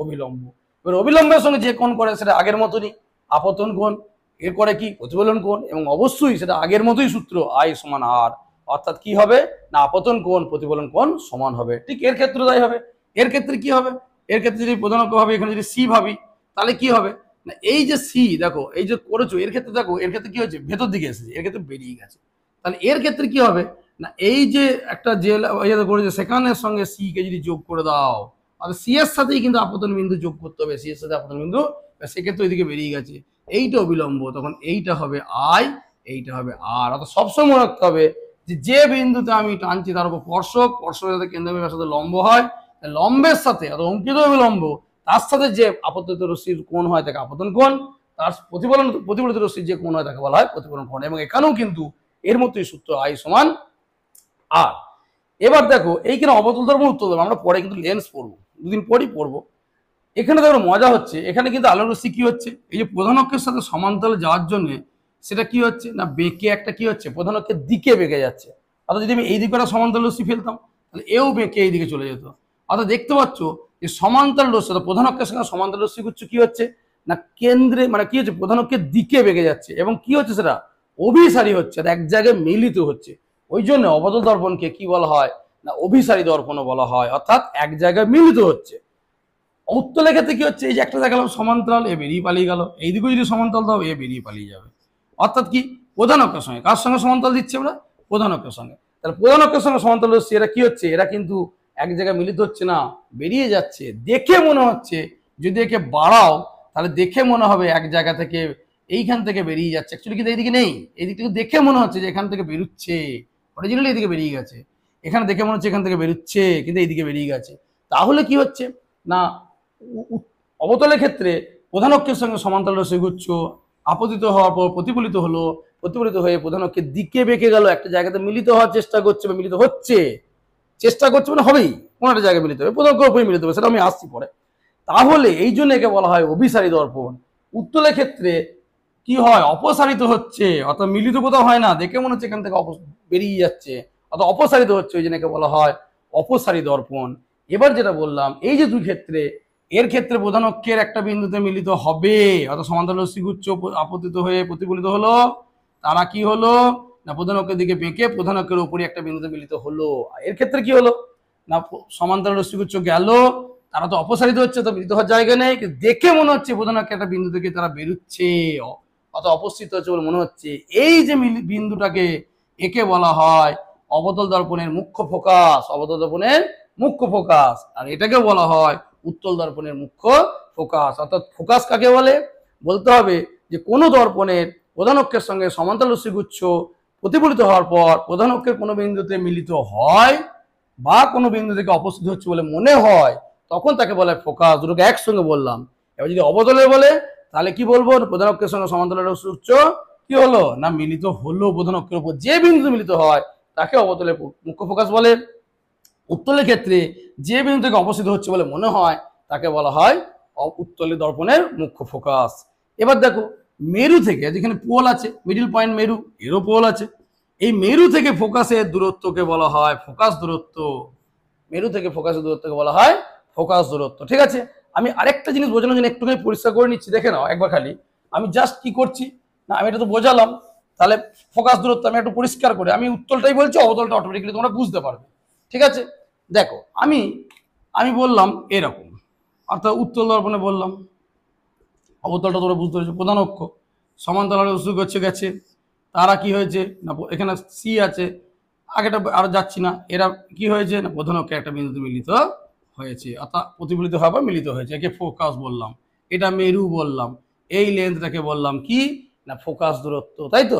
অবিলম্ব। এবার অবিলম্বের সঙ্গে যে কোণ করে সেটা আগের মতনই আপতন কোণ, এর করে কি? প্রতিফলন কোণ, এবং অবশ্যই সেটা আগের মতোই সূত্র আই সমান আর, অর্থাৎ কি হবে না আপতন কোণ প্রতিফলন কোণ সমান হবে। ঠিক এর ক্ষেত্রে তাই হবে। এর ক্ষেত্রে কি হবে? এর ক্ষেত্রে যদি প্রধান অক্ষ ভাবি, এখানে যদি সি ভাবি, তাহলে কি হবে না, এই যে সি দেখো এই যে করেছো, এর ক্ষেত্রে দেখো এর ক্ষেত্রে কি হয়েছে? ভেতর দিকে এসেছে, এর ক্ষেত্রে বেরিয়ে গেছে। তাহলে এর ক্ষেত্রে কি হবে না, এই যে একটা যে করেছে সেখানের সঙ্গে সি কে যদি যোগ করে দাও, আর সি এর সাথেই কিন্তু আপতন বিন্দু যোগ করতে হবে, সি এর সাথে আপতন বিন্দু, সেক্ষেত্রে ওইদিকে বেরিয়ে গেছে। এইটা অবিলম্ব, তখন এইটা হবে আই, এইটা হবে আর। অর্থাৎ সবসময় মনে রাখতে হবে যে বিন্দুতে আমি টানছি তার উপর স্পর্শকের সাথে কেন্দ্রবিন্দুর সাথে লম্ব হয়, লম্বের সাথে অর্থাৎ অঙ্কিত অবিলম্ব, তার সাথে যে আপতিত রশ্মির কোণ হয় তাকে আপতন কোণ, তার প্রতিফলিত রশ্মির যে কোণ হয় তাকে বলা হয় প্রতিফলন কোণ। এবং এখানেও কিন্তু এর মতোই সূত্র আই সমান আর। এবার দেখো এইখানে অবতল দর্পণ উত্তল দর্পণ আমরা পরে কিন্তু লেন্স পড়বো, দুদিন পরই পড়বো। এখানে দেখো মজা হচ্ছে, এখানে কিন্তু আলোক রশ্মি কি হচ্ছে, এই যে প্রধান অক্ষের সাথে সমান্তরালে যাওয়ার জন্য সেটা কি হচ্ছে না, বেঁকে একটা কি হচ্ছে, প্রধান অক্ষের দিকে বেঁকে যাচ্ছে। অর্থাৎ যদি আমি এই দিকে একটা সমান্তরাল রশ্মি ফেলতাম, তাহলে এও বেঁকে এই দিকে চলে যেত। অর্থাৎ দেখতে পাচ্ছ যে সমান্তরাল রশ্মি প্রধান অক্ষের সঙ্গে সমান্তরাল রশ্মি গুচ্ছ কি হচ্ছে না, কেন্দ্রে মানে কি হচ্ছে, প্রধান অক্ষের দিকে বেঁকে যাচ্ছে, এবং কি হচ্ছে সেটা অভিসারী হচ্ছে, এক জায়গায় মিলিত হচ্ছে। ওই জন্য অবতল দর্পণকে কি বলা হয় না, অভিসারী দর্পণও বলা হয়, অর্থাৎ এক জায়গায় মিলিত হচ্ছে। উত্তলের ক্ষেত্রে কি হচ্ছে, এই যে একটা দেখালাম সমান্তরাল, এ বেরিয়ে পালিয়ে গেল, এইদিকে যদি সমান্তরাল দাও এ বেরিয়ে পালিয়ে যাবে। অর্থাৎ কি প্রধান অক্ষের সঙ্গে কার সঙ্গে সমান্তরাল দিচ্ছি আমরা, প্রধান অক্ষের সঙ্গে। তাহলে প্রধান অক্ষের সঙ্গে সমান্তরাল হচ্ছে, এরা কি হচ্ছে, এরা কিন্তু এক জায়গায় মিলিত হচ্ছে না, বেরিয়ে যাচ্ছে। দেখে মনে হচ্ছে যদি একে বাড়াও তাহলে দেখে মনে হবে এক জায়গা থেকে এইখান থেকে বেরিয়ে যাচ্ছে, অ্যাকচুয়ালি কিন্তু এইদিকে নেই, এইদিকে দেখে মনে হচ্ছে যে এখান থেকে বেরোচ্ছে, অরিজিনালি এইদিকে বেরিয়ে গেছে। এখানে দেখে মনে হচ্ছে এখান থেকে বেরোচ্ছে, কিন্তু এইদিকে বেরিয়ে গেছে। তাহলে কি হচ্ছে না, অবতলের ক্ষেত্রে প্রধান অক্ষের সঙ্গে সমান্তরাল রশ্মি গুচ্ছ আপতিত হওয়ার পর প্রতিফলিত হলো, প্রতিফলিত হয়ে প্রধান অক্ষের দিকে বেঁকে গেল, একটা জায়গাতে মিলিত হওয়ার চেষ্টা করছে বা মিলিত হচ্ছে, চেষ্টা করছে মানে হবেই, কোনো একটা জায়গায় মিলিত হবে, প্রধান অক্ষের উপরে মিলিত হবে, সেটা আমি আসছি পরে। তাহলে এই জন্য একে বলা হয় অভিসারী দর্পণ। উত্তলের ক্ষেত্রে কি হয়, অপসারিত হচ্ছে, অর্থাৎ মিলিত কোথাও হয় না, দেখে মনে হচ্ছে এখান থেকে বেরিয়ে যাচ্ছে, অর্থাৎ অপসারিত হচ্ছে, ওই জন্য একে বলা হয় অপসারী দর্পণ। এবার যেটা বললাম, এই যে দুই ক্ষেত্রে, এর ক্ষেত্রে প্রধান অক্ষের একটা বিন্দুতে মিলিত হবে, অর্থাৎ সমান্তরাল রশ্মিগুচ্ছ আপতিত হয়ে প্রতিফলিত হলো, তারা কি হলো না প্রধান অক্ষের দিকে বেঁকে প্রধান অক্ষের উপরে একটা বিন্দুতে মিলিত হলো। এর ক্ষেত্রে কি হলো না সমান্তরাল রশ্মিগুচ্ছ গেল, তারা তো অপসারিত হচ্ছে, তো মিলিত হওয়ার জায়গা নেই, দেখে মনে হচ্ছে প্রধান অক্ষের একটা বিন্দু থেকে তারা বেরোচ্ছে, অর্থাৎ অপস্থিত হচ্ছে বলে মনে হচ্ছে। এই যে বিন্দুটাকে একে বলা হয় অবতল দর্পণের মুখ্য ফোকাস, অবতল দর্পণের মুখ্য ফোকাস, আর এটাকে বলা হয় উত্তল দর্পণের মুখ্য ফোকাস। অর্থাৎ ফোকাস কাকে বলে, বলতে হবে যে কোনো দর্পণের প্রধান অক্ষের সঙ্গে সমান্তরাল রশ্মিগুচ্ছ প্রতিফলিত হওয়ার পর প্রধান অক্ষের কোনো বিন্দুতে মিলিত হয় বা কোনো বিন্দু থেকে অপস্থিত হচ্ছে বলে মনে হয়, তখন তাকে বলে ফোকাস। দুটোকে একসঙ্গে বললাম। এবার যদি অবতলে বলে তাহলে কি বলবো, প্রধান অক্ষের সঙ্গে সমান্তরাল রশ্মিগুচ্ছ কি হলো না মিলিত হলো প্রধান অক্ষের উপর, যে বিন্দু মিলিত হয় তাকে অবতলের মুখ্য ফোকাস বলে। উত্তলের ক্ষেত্রে যে বিন্দু থেকে অপস্থিত হচ্ছে বলে মনে হয় তাকে বলা হয় উত্তলের দর্পণের মুখ্য ফোকাস। এবার দেখো মেরু থেকে, যেখানে পোল আছে মিডিল পয়েন্ট মেরু, এরও পোল আছে, এই মেরু থেকে ফোকাসের দূরত্বকে বলা হয় ফোকাস দূরত্ব। মেরু থেকে ফোকাসের দূরত্বকে বলা হয় ফোকাস দূরত্ব। ঠিক আছে, আমি আরেকটা জিনিস বোঝানোর জন্য একটুখানি পরিষ্কার করে নিচ্ছি, দেখে নাও একবার খালি। আমি জাস্ট কি করছি না, আমি এটা তো বোঝালাম, তাহলে ফোকাস দূরত্ব আমি একটু পরিষ্কার করে, আমি উত্তলটাই বলছি, অবতলটা অটোমেটিক্যালি তোমরা বুঝতে পারবে। ঠিক আছে, দেখো আমি বললাম এরকম, অর্থাৎ উত্তল দর্পণে বললাম, অবতলটা তোমরা বুঝতে পেরেছো, প্রধান অক্ষ সমান্তরাল রশ্মি গেছে, তারা কি হয়েছে না এখানে সি আছে, আগেটা আর যাচ্ছি না, এরা কি হয়েছে না প্রধান অক্ষে একটা বিন্দুতে মিলিত হয়েছে, অর্থাৎ প্রতিফলিত হওয়া বা মিলিত হয়েছে, একে ফোকাস বললাম। এটা মেরু বললাম, এই লেন্থটাকে বললাম কি না ফোকাস দূরত্ব, তাই তো।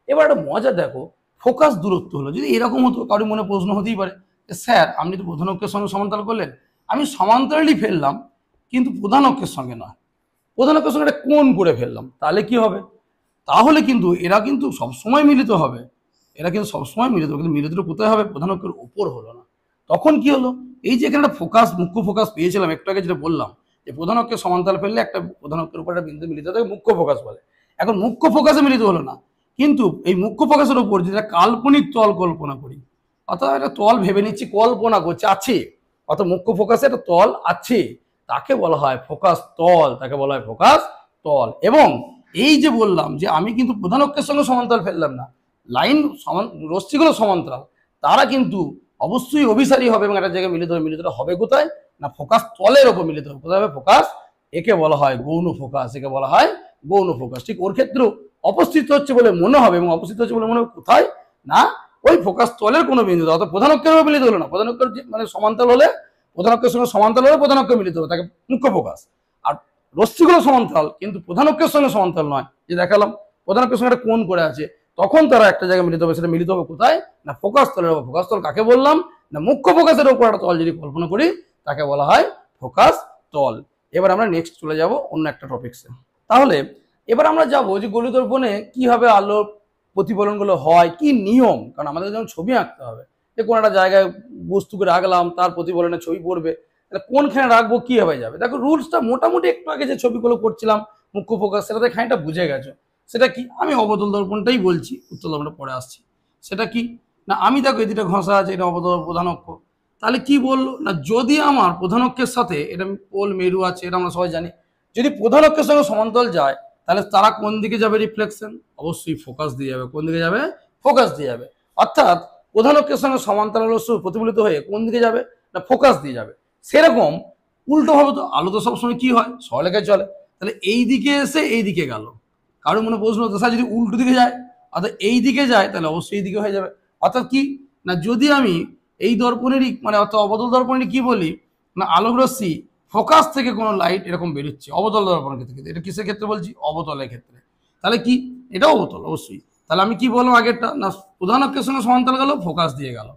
এবার একটা মজা দেখো, ফোকাস দূরত্ব হলো, যদি এরকম হতো কারোর মনে প্রশ্ন হতেই পারে, স্যার আপনি তো প্রধান অক্ষের সঙ্গে সমান্তরাল করলেন, আমি সমান্তরালই ফেললাম কিন্তু প্রধান অক্ষের সঙ্গে নয়, প্রধান অক্ষের সঙ্গে একটা কোণ করে ফেললাম, তাহলে কি হবে, তাহলে কিন্তু এরা কিন্তু সবসময় মিলিত হবে, এরা কিন্তু সবসময় মিলিত হবে, কিন্তু মিলিত কোথায় হবে, প্রধান অক্ষের উপর হলো না। তখন কি হলো, এই যে এখানে একটা ফোকাস মুখ্য ফোকাস পেয়েছিলাম একটু আগে, যেটা বললাম যে প্রধান অক্ষের সমান্তরাল ফেললে একটা প্রধান অক্ষের উপর একটা বিন্দু মিলিত হবে, মুখ্য ফোকাস বলে। এখন মুখ্য ফোকাসে মিলিত হলো না, কিন্তু এই মুখ্য ফোকাসের উপর যেটা কাল্পনিক তল কল্পনা করি, অর্থাৎ একটা তল ভেবে নিচ্ছি, কল্পনা করছে আছে, অর্থাৎ মুখ্য ফোকাসে একটা তল আছে, তাকে বলা হয় ফোকাস তল, তাকে বলা হয় ফোকাস তল। এবং এই যে বললাম যে আমি কিন্তু প্রধান অক্ষের সঙ্গে সমান্তরাল ফেললাম না, লাইন রশ্মিগুলো সমান্তরাল, তারা কিন্তু অবশ্যই অভিসারী হবে এবং একটা জায়গায় মিলিত হবে, মিলিতটা হবে কোথায় না ফোকাস তলের ওপর মিলিত হবে, কোথায় হবে ফোকাস, একে বলা হয় গৌণ ফোকাস, একে বলা হয় গৌণ ফোকাস। ঠিক ওর ক্ষেত্রেও অবস্থিত হচ্ছে বলে মনে হবে, এবং অবস্থিত হচ্ছে বলে মনে হবে কোথায় না ওই ফোকাস তলের কোনো বিন্দু, অর্থাৎ প্রধান অক্ষের উপর মিলিত হলো না, প্রধান অক্ষের মানে সমান্তরাল হলে, প্রধান অক্ষের সঙ্গে সমান্তরাল হলে প্রধান অক্ষে মিলিত হবে, তাকে মুখ্য ফোকাস। আর রশ্মিগুলো সমান্তরাল কিন্তু প্রধান অক্ষের সঙ্গে সমান্তরাল নয়, যে দেখালাম প্রধান অক্ষের সঙ্গে একটা কোণ করে আছে, তখন তারা একটা জায়গায় মিলিত হবে, সেটা মিলিত হবে কোথায় না ফোকাস তলের উপর। ফোকাস তল কাকে বললাম না মুখ্য ফোকাসের উপর একটা তল যদি কল্পনা করি তাকে বলা হয় ফোকাস তল। এবার আমরা নেক্সট চলে যাব অন্য একটা টপিকসে। তাহলে এবার আমরা যাবো যে গোলীয় দর্পণে কিভাবে আলোর প্রতিফলনগুলো হয়, কি নিয়ম, কারণ আমাদের যেমন ছবি আঁকতে হবে, যে কোনো একটা জায়গায় বস্তুকে রাখলাম, তার প্রতিফলনে ছবি পড়বে, তাহলে কোনখানে রাখবো কিভাবে যাবে। দেখো রুলসটা মোটামুটি একটু আগে যে ছবিগুলো করছিলাম মুখ্য ফোকাস, সেটাতে খানিকটা বুঝে গেছো। সেটা কি, আমি অবতল দর্পণটাই বলছি, উত্তল দর্পণটা পরে আসছি। সেটা কি না, আমি দেখো এই দুটো ঘষা আছে, এটা অবতল প্রধান অক্ষ, তাহলে কি বললো না যদি আমার প্রধান অক্ষের সাথে, এটা পোল মেরু আছে, এটা আমরা সবাই জানি, যদি প্রধান অক্ষের সঙ্গে সমান্তরাল যায় তাহলে তারা কোন দিকে যাবে রিফ্লেকশন, অবশ্যই ফোকাস দিয়ে যাবে। কোন দিকে যাবে, ফোকাস দিয়ে যাবে। অর্থাৎ প্রধান অক্ষের সঙ্গে সমান্তরাল রশ্মি প্রতিফলিত হয়ে কোন দিকে যাবে না ফোকাস দিয়ে যাবে। সেরকম উল্টো হবে তো, আলো তো সবসময় কি হয় সরলরেখায় চলে, তাহলে এই দিকে এসে এই দিকে গেল, কারোর মনে প্রশ্ন হতো স্যার যদি উল্টো দিকে যায়, অর্থাৎ এই দিকে যায় তাহলে অবশ্যই এই দিকে হয়ে যাবে। অর্থাৎ কি না যদি আমি এই দর্পণেরই মানে অর্থাৎ অবতল দর্পণেরই কি বলি না আলোক রশ্মি ফোকাস থেকে কোনো লাইট এরকম বেরোচ্ছে অবতল দর্পণের ক্ষেত্রে, এটা কিসের ক্ষেত্রে বলছি অবতলের ক্ষেত্রে, তাহলে কি এটা অবতল অবশ্যই। তাহলে আমি কি বললাম আগেরটা না প্রধান অক্ষের সঙ্গে সমান্তরাল গেল, ফোকাস দিয়ে গেল,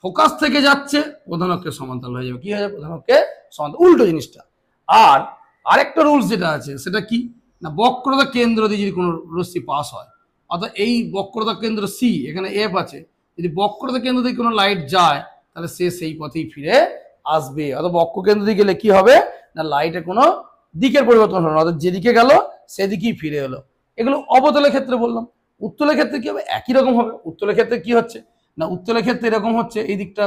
ফোকাস থেকে যাচ্ছে প্রধান অক্ষের সমান্তরাল হয়ে যাবে, কি হয়ে যাবে প্রধান অক্ষে সমান্তরাল, উল্টো জিনিসটা। আর আরেকটা রুলস যেটা আছে সেটা কি না বক্রতা কেন্দ্র দিয়ে যদি কোনো রশ্মি পাস হয়, অর্থাৎ এই বক্রতা কেন্দ্র সি, এখানে এফ আছে, যদি বক্রতা কেন্দ্র দিয়ে কোনো লাইট যায় তাহলে সে সেই পথেই ফিরে আসবে। অথবা বক্রকেন্দ্র দিকে গেলে কি হবে না লাইটের কোনো দিকের পরিবর্তন হলো না, অর্থাৎ যেদিকে গেল সেদিকেই ফিরে এলো। এগুলো অবতলের ক্ষেত্রে বললাম। উত্তলের ক্ষেত্রে কি হবে, একই রকম হবে। উত্তলের ক্ষেত্রে কি হচ্ছে না উত্তলের ক্ষেত্রে এরকম হচ্ছে, এই দিকটা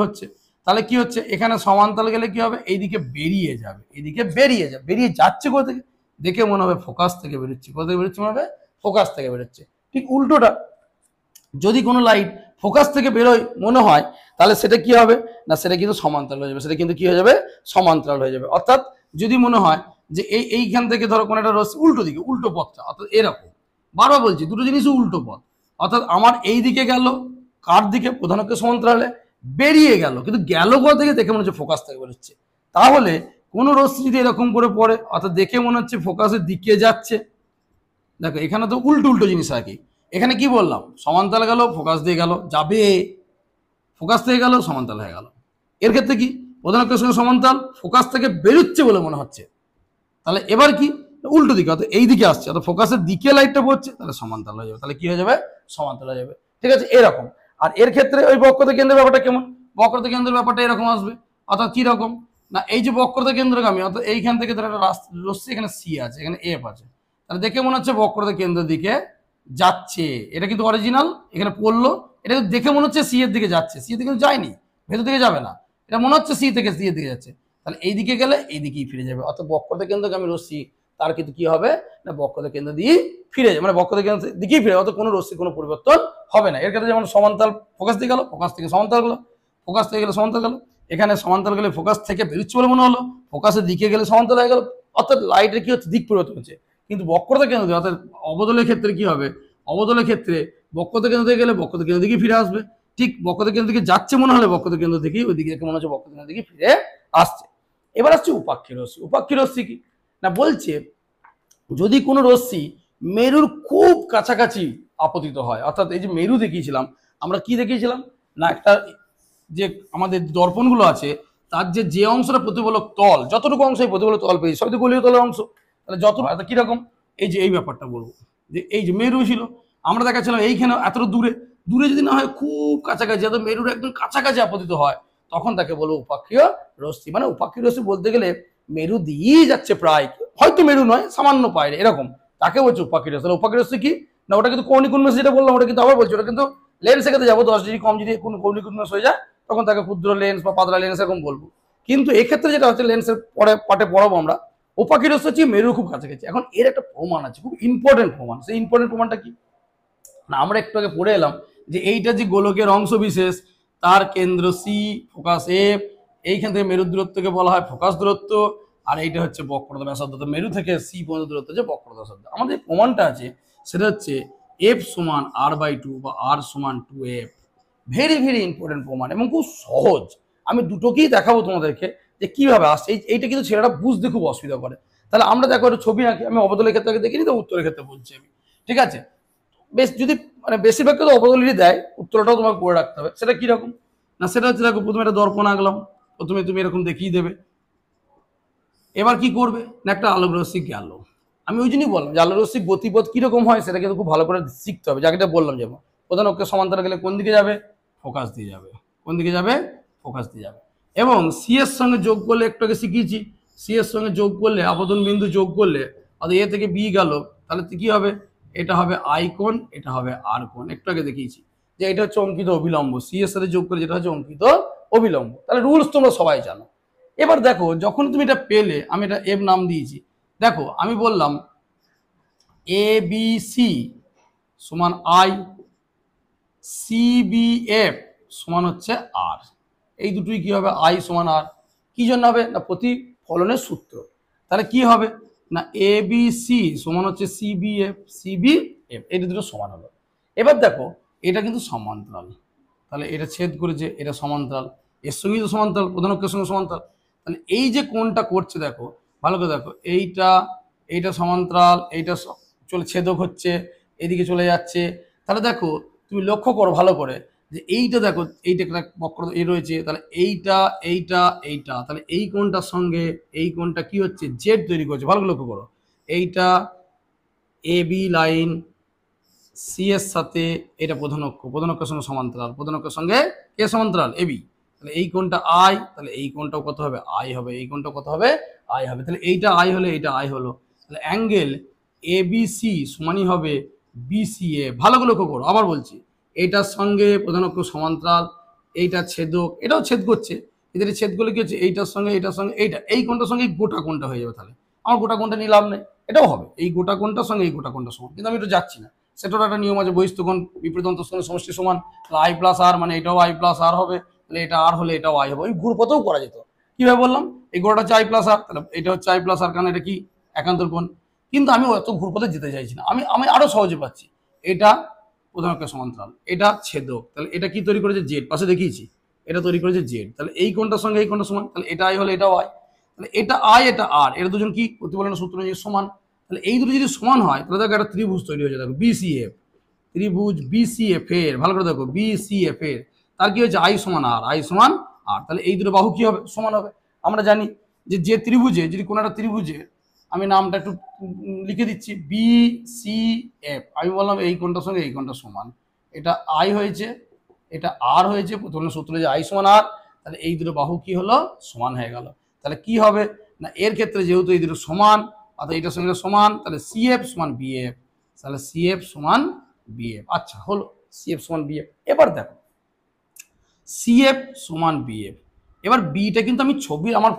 হচ্ছে, তাহলে কি হচ্ছে এখানে সমান্তরাল গেলে কি হবে এইদিকে বেরিয়ে যাবে, এইদিকে বেরিয়ে যাবে, বেরিয়ে যাচ্ছে কোথা থেকে, দেখে মনে হবে ফোকাস থেকে বেরোচ্ছে। কোথা থেকে বেরোচ্ছে মনে হবে ফোকাস থেকে বেরোচ্ছে। ঠিক উল্টোটা, যদি কোনো লাইট ফোকাস থেকে বেরোয় মনে হয় তাহলে সেটা কি হবে না সেটা কিন্তু সমান্তরাল হয়ে যাবে, সেটা কিন্তু কি হয়ে যাবে সমান্তরাল হয়ে যাবে। অর্থাৎ যদি মনে হয় যে এইখান থেকে ধরো কোনো একটা রশ্মি উল্টো দিকে, উল্টো পথটা, অর্থাৎ এরকম, বারবার বলছি দুটো জিনিসই উল্টো পথ, অর্থাৎ আমার এই দিকে গেল কার দিকে প্রধান অক্ষের সমান্তরালে বেরিয়ে গেল, কিন্তু গেল কোথা থেকে দেখে মনে হচ্ছে ফোকাস থেকে বেরোচ্ছে। তাহলে কোনো রশ্মি যদি এরকম করে পড়ে অর্থাৎ দেখে মনে হচ্ছে ফোকাসের দিকে যাচ্ছে, দেখো এখানে তো উল্টো উল্টো জিনিস আর কি। এখানে কি বললাম সমান্তরাল গেল ফোকাস দিয়ে গেল, যাবে, ফোকাস থেকে গেল সমান্তরাল হয়ে গেল। এর ক্ষেত্রে কি প্রধান অক্ষের সঙ্গে সমান্তরাল, ফোকাস থেকে বেরোচ্ছে বলে মনে হচ্ছে, তাহলে এবার কি উল্টো দিকে অর্থাৎ এই দিকে আসছে, অর্থাৎ ফোকাসের দিকে লাইটটা পড়ছে, তাহলে সমান্তরাল হয়ে যাবে। তাহলে কি হয়ে যাবে সমান্তরাল হয়ে যাবে। ঠিক আছে, এরকম। আর এর ক্ষেত্রে ওই বক্রতা কেন্দ্রের ব্যাপারটা কেমন, বক্রতা কেন্দ্রের ব্যাপারটা এরকম আসবে। অর্থাৎ কি রকম না এই যে বক্রতা কেন্দ্রগামী, অর্থাৎ এইখান থেকে ধরো একটা রশ্মি, এখানে সি আছে, এখানে এফ আছে, তাহলে দেখে মনে হচ্ছে বক্রতা কেন্দ্রের দিকে যাচ্ছে। এটা কিন্তু অরিজিনাল, এখানে পড়লো, এটা কিন্তু দেখে মনে হচ্ছে সি এর দিকে যাচ্ছে, সি এর দিকে যায়নি, ভেতর দিকে যাবে না, এটা মনে হচ্ছে সি থেকে সি এর দিকে যাচ্ছে, তাহলে এই দিকে গেলে এই দিকেই ফিরে যাবে। অর্থাৎ বক্রতা কেন্দ্রগামী রশ্মি তার কিন্তু কি হবে না বক্রতা কেন্দ্র দিয়ে ফিরে যাবে, মানে বক্রতা কেন্দ্র দিকেই ফিরে, অর্থাৎ কোনো রশ্মি কোনো পরিবর্তন হবে না। এর ক্ষেত্রে যেমন সমান্তরাল ফোকাস দিয়ে গেল, ফোকাস থেকে সমান্তরাল গেল, ফোকাস থেকে গেলে সমান্তরাল গেল, এখানে সমান্তরাল গেলে ফোকাস থেকে বেরোচ্ছে বলে মনে হলো, ফোকাসের দিকে গেলে সমান্তরাল হয়ে গেল, অর্থাৎ লাইটের কি হচ্ছে দিক পরিবর্তন হচ্ছে। কিন্তু বক্রতা কেন্দ্র অর্থাৎ অবতলের ক্ষেত্রে কি হবে, অবতলের ক্ষেত্রে বক্রতা কেন্দ্র থেকে গেলে বক্রতা কেন্দ্র দিকে ফিরে আসবে। ঠিক বক্রতা কেন্দ্র দিকে যাচ্ছে মনে হলে বক্রতা কেন্দ্র থেকেই ওই দিকে মনে হচ্ছে বক্রতা কেন্দ্র দিকে ফিরে আসছে। এবার আসছে উপাক্ষী রশ্মি। উপাক্ষী রশ্মি কি না বলছে যদি কোনো রশ্মি মেরুর খুব কাছাকাছি আপতিত হয়, অর্থাৎ এই যে মেরু দেখিয়েছিলাম আমরা, কি দেখিয়েছিলাম না একটা যে আমাদের দর্পণগুলো আছে তার যে অংশটা প্রতিফলক তল, যতটুকু অংশ এই প্রতিফলক তল পেয়েছি সবই তো গোলীয় তলের অংশ, তাহলে যত কিরকম এই যে এই ব্যাপারটা বলবো যে এই যে মেরু ছিল আমরা দেখাচ্ছিলাম এইখানে এতটা দূরে, দূরে যদি না হয় খুব কাছাকাছি, এত মেরুর একদম কাছাকাছি আপতিত হয় তখন তাকে বলবো উপাক্ষীয় রশ্মি। মানে উপাক্ষীয় রশ্মি বলতে গেলে মেরু দিয়েই যাচ্ছে প্রায়, হয়তো মেরু নয় সামান্য পায় এরকম, তাকে বলছে উপাক্ষী রশ্মি। উপাক্ষী রশ্মি কি না ওটা কিন্তু কৌণিক উন্মেষ যেটা বললাম ওটা কিন্তু আবার বলছি ওটা কিন্তু লেন্সের ক্ষেত্রে যাবো 10 ডিগ্রি কম যদি কোনো কৌণিক উন্মেষ হয়ে যায় তখন তাকে ক্ষুদ্র লেন্স বা পাতলা লেন্স এরকম বলবো। কিন্তু এক্ষেত্রে যেটা হচ্ছে লেন্সের পরে পাটে পড়াবো আমরা, উপাক্ষী রশ্মি হচ্ছে মেরুর খুব কাছাকাছি। এখন এর একটা প্রমাণ আছে, খুব ইম্পর্টেন্ট প্রমাণ। সেই ইম্পর্টেন্ট প্রমাণটা কি না আমরা একটু আগে পড়ে এলাম যে এইটা যে গোলকের অংশ বিশেষ তার কেন্দ্র সি, ফোকাস এফ, এইখান থেকে মেরুর দূরত্বকে বলা হয় ফোকাস দূরত্ব, আর এইটা হচ্ছে বক্রতা ব্যাসার্ধ। মেরু থেকে সি পর্যন্ত দূরত্ব হচ্ছে বক্রতা ব্যাসার্ধ। আমাদের যে প্রমাণটা আছে সেটা হচ্ছে এফ সমান r/2 বা r সমান 2f। ভেরি ভেরি ইম্পর্টেন্ট প্রমাণ এবং খুব সহজ। আমি দুটোকেই দেখাবো তোমাদেরকে যে কিভাবে আসছে। এইটা কিন্তু ছেলেরা বুঝতে খুব অসুবিধা করে। তাহলে আমরা দেখো একটা ছবি আঁকি, আমি অবতলের ক্ষেত্রে দেখিনি তো উত্তরের ক্ষেত্রে বলছি আমি, ঠিক আছে। বেশ যদি মানে বেশিরভাগকে তো অবতলই দেয়, উত্তরটাও তোমাকে করে রাখতে হবে। সেটা কিরকম না সেটা হচ্ছে দেখো প্রথমে একটা দর্পণ আঁকলাম, প্রথমে তুমি এরকম দেখিয়ে দেবে। এবার কি করবে না একটা আলোক রশ্মি গেল, আমি ওই জন্যই বললাম যে আলোক রশ্মির গতিপথ কিরকম হয় সেটা কিন্তু খুব ভালো করে শিখতে হবে। যাকে বললাম যেমন প্রধান অক্ষের সমান্তরাল গেলে কোন দিকে যাবে ফোকাস দিয়ে যাবে, কোন দিকে যাবে ফোকাস দিয়ে যাবে। এবং সি এর সঙ্গে যোগ করলে একটু আগে শিখিয়েছি, সি এর সঙ্গে যোগ করলে আপতন বিন্দু যোগ করলে অর্থাৎ এ থেকে বি গেল, তাহলে কি হবে এটা হবে আই কোণ, এটা হবে আর কোণ। একটু আগে দেখিয়েছি যে এটা হচ্ছে অঙ্কিত অবিলম্ব, সি এর সাথে যোগ করে যেটা হচ্ছে অঙ্কিত অবিলম্ব। তাহলে রুলস তোমরা সবাই জানো। এবার দেখো যখন তুমি এটা পেলে, আমি এটা এফ নাম দিয়েছি, দেখো আমি বললাম এ বি সি সমান আই, সি বি এফ সমান হচ্ছে আর, এই দুটোই কি হবে আই সমান আর। কি জন্য হবে না প্রতিফলনের সূত্র। তাহলে কি হবে না এ বি সি সমান হচ্ছে C B F, C B F, এই দুটো সমান হলো। এবার দেখো এটা কিন্তু সমান্তরাল, তাহলে এটা ছেদ করেছে, এটা সমান্তরাল, এর সঙ্গেই তো সমান্তরাল, প্রধান অক্ষের সঙ্গে সমান্তরাল। তাহলে এই যে কোণটা করছে দেখো ভালো করে দেখো, এইটা সমান্তরাল, এইটা চলে ছেদক হচ্ছে, এইদিকে চলে যাচ্ছে। তাহলে দেখো তুমি লক্ষ্য করো ভালো করে যে এইটা দেখো এইটা একটা বক্র এ রয়েছে, তাহলে এইটা তাহলে এই কোণটার সঙ্গে এই কোণটা কি হচ্ছে জেড তৈরি করছে। ভালো করে লক্ষ্য করো, এইটা এ বি লাইন সি এর সাথে এটা প্রধান অক্ষের সঙ্গে সমান্তরাল, প্রধান অক্ষের সঙ্গে কে সমান্তরাল এবি, তাহলে এই কোণটা আই, তাহলে এই কোণটাও কত হবে আই হবে, এই কোণটা কত হবে আই হবে, তাহলে এইটা আই হলে এইটা আই হলো, তাহলে অ্যাঙ্গেল এবিসি সমানই হবে বিসিএ। ভালো করে লক্ষ্য করো, আবার বলছি, এইটার সঙ্গে প্রধান অক্ষ সমান্তরাল, এইটা ছেদক, এটাও ছেদ করছে, এদের ছেদ করলে কি হচ্ছে এইটার সঙ্গে এইটা, এই কোণটার সঙ্গে গোটা কোণটা হয়ে যাবে, তাহলে আমার গোটা কোণটা নিলাম নেই, এটাও হবে এই গোটা কোণটার সঙ্গে এই গোটা কোণটা সমান, কিন্তু আমি একটু যাচ্ছি না, সেটার একটা নিয়ম আছে, বহিস্থ কোণ বিপরীত অন্তঃস্থ সমষ্টি সমান, তাহলে আই প্লাস আর মানে এটাও আই প্লাস আর হবে, তাহলে এটা আর হলে এটাও আই হবে, ওই গ্রুপতেও করা যেত। কিভাবে বললাম, এই গোড়াটা হচ্ছে আই প্লাস আর, তাহলে এটা হচ্ছে আই প্লাস আর, কারণ এটা কি একান্তর কোণ, কিন্তু আমি অত গ্রুপতে যেতে চাইছি না, আমি আমি আরো সহজে পাচ্ছি, এটা প্রধান অক্ষের সমান্তরাল, এটা ছেদক, তাহলে এটা কি তৈরি করেছে জেড, পাশে দেখিয়েছি এটা তৈরি করেছে জেড, তাহলে এই কোণটার সঙ্গে এই কোণটা সমান, তাহলে এটা আই হলে এটাও আই, তাহলে এটা আই এটা আর, এরা দুজন কি প্রতিফলনের সূত্র অনুযায়ী সমান, তাহলে এই দুটো যদি সমান হয় তাহলে দেখো একটা ত্রিভুজ তৈরি হয়েছে, দেখো বিসিএফ, ত্রিভুজ বিসিএফ এর, ভালো করে দেখো বিসিএফ এর, তার কি হয়েছে আই সমান আর, আই সমান আর, তাহলে এই দুটো বাহু কি হবে সমান হবে। আমরা জানি যে ত্রিভুজে যদি কোনো একটা ত্রিভুজে, আমি নামটা একটু লিখে দিচ্ছি বিসিএফ, আমি বললাম এই কোণটার সঙ্গে এই কোণটা সমান, এটা আই হয়েছে এটা আর হয়েছে, প্রথমে সূত্র যে আই সমান আর, তাহলে এই দুটো বাহু কি হলো সমান হয়ে গেল, তাহলে কি হবে না এর ক্ষেত্রে যেহেতু এই দুটো সমান, অর্থাৎ এইটার সঙ্গে সমান, তাহলে সিএফ সমান বিএফ, তাহলে সিএফ সমান বিএফ। আচ্ছা হলো সিএফ সমান বিএফ। এবার দেখো সিএফ সমান বিএফ, এবার বিটা কিন্তু আমি ছবির আমার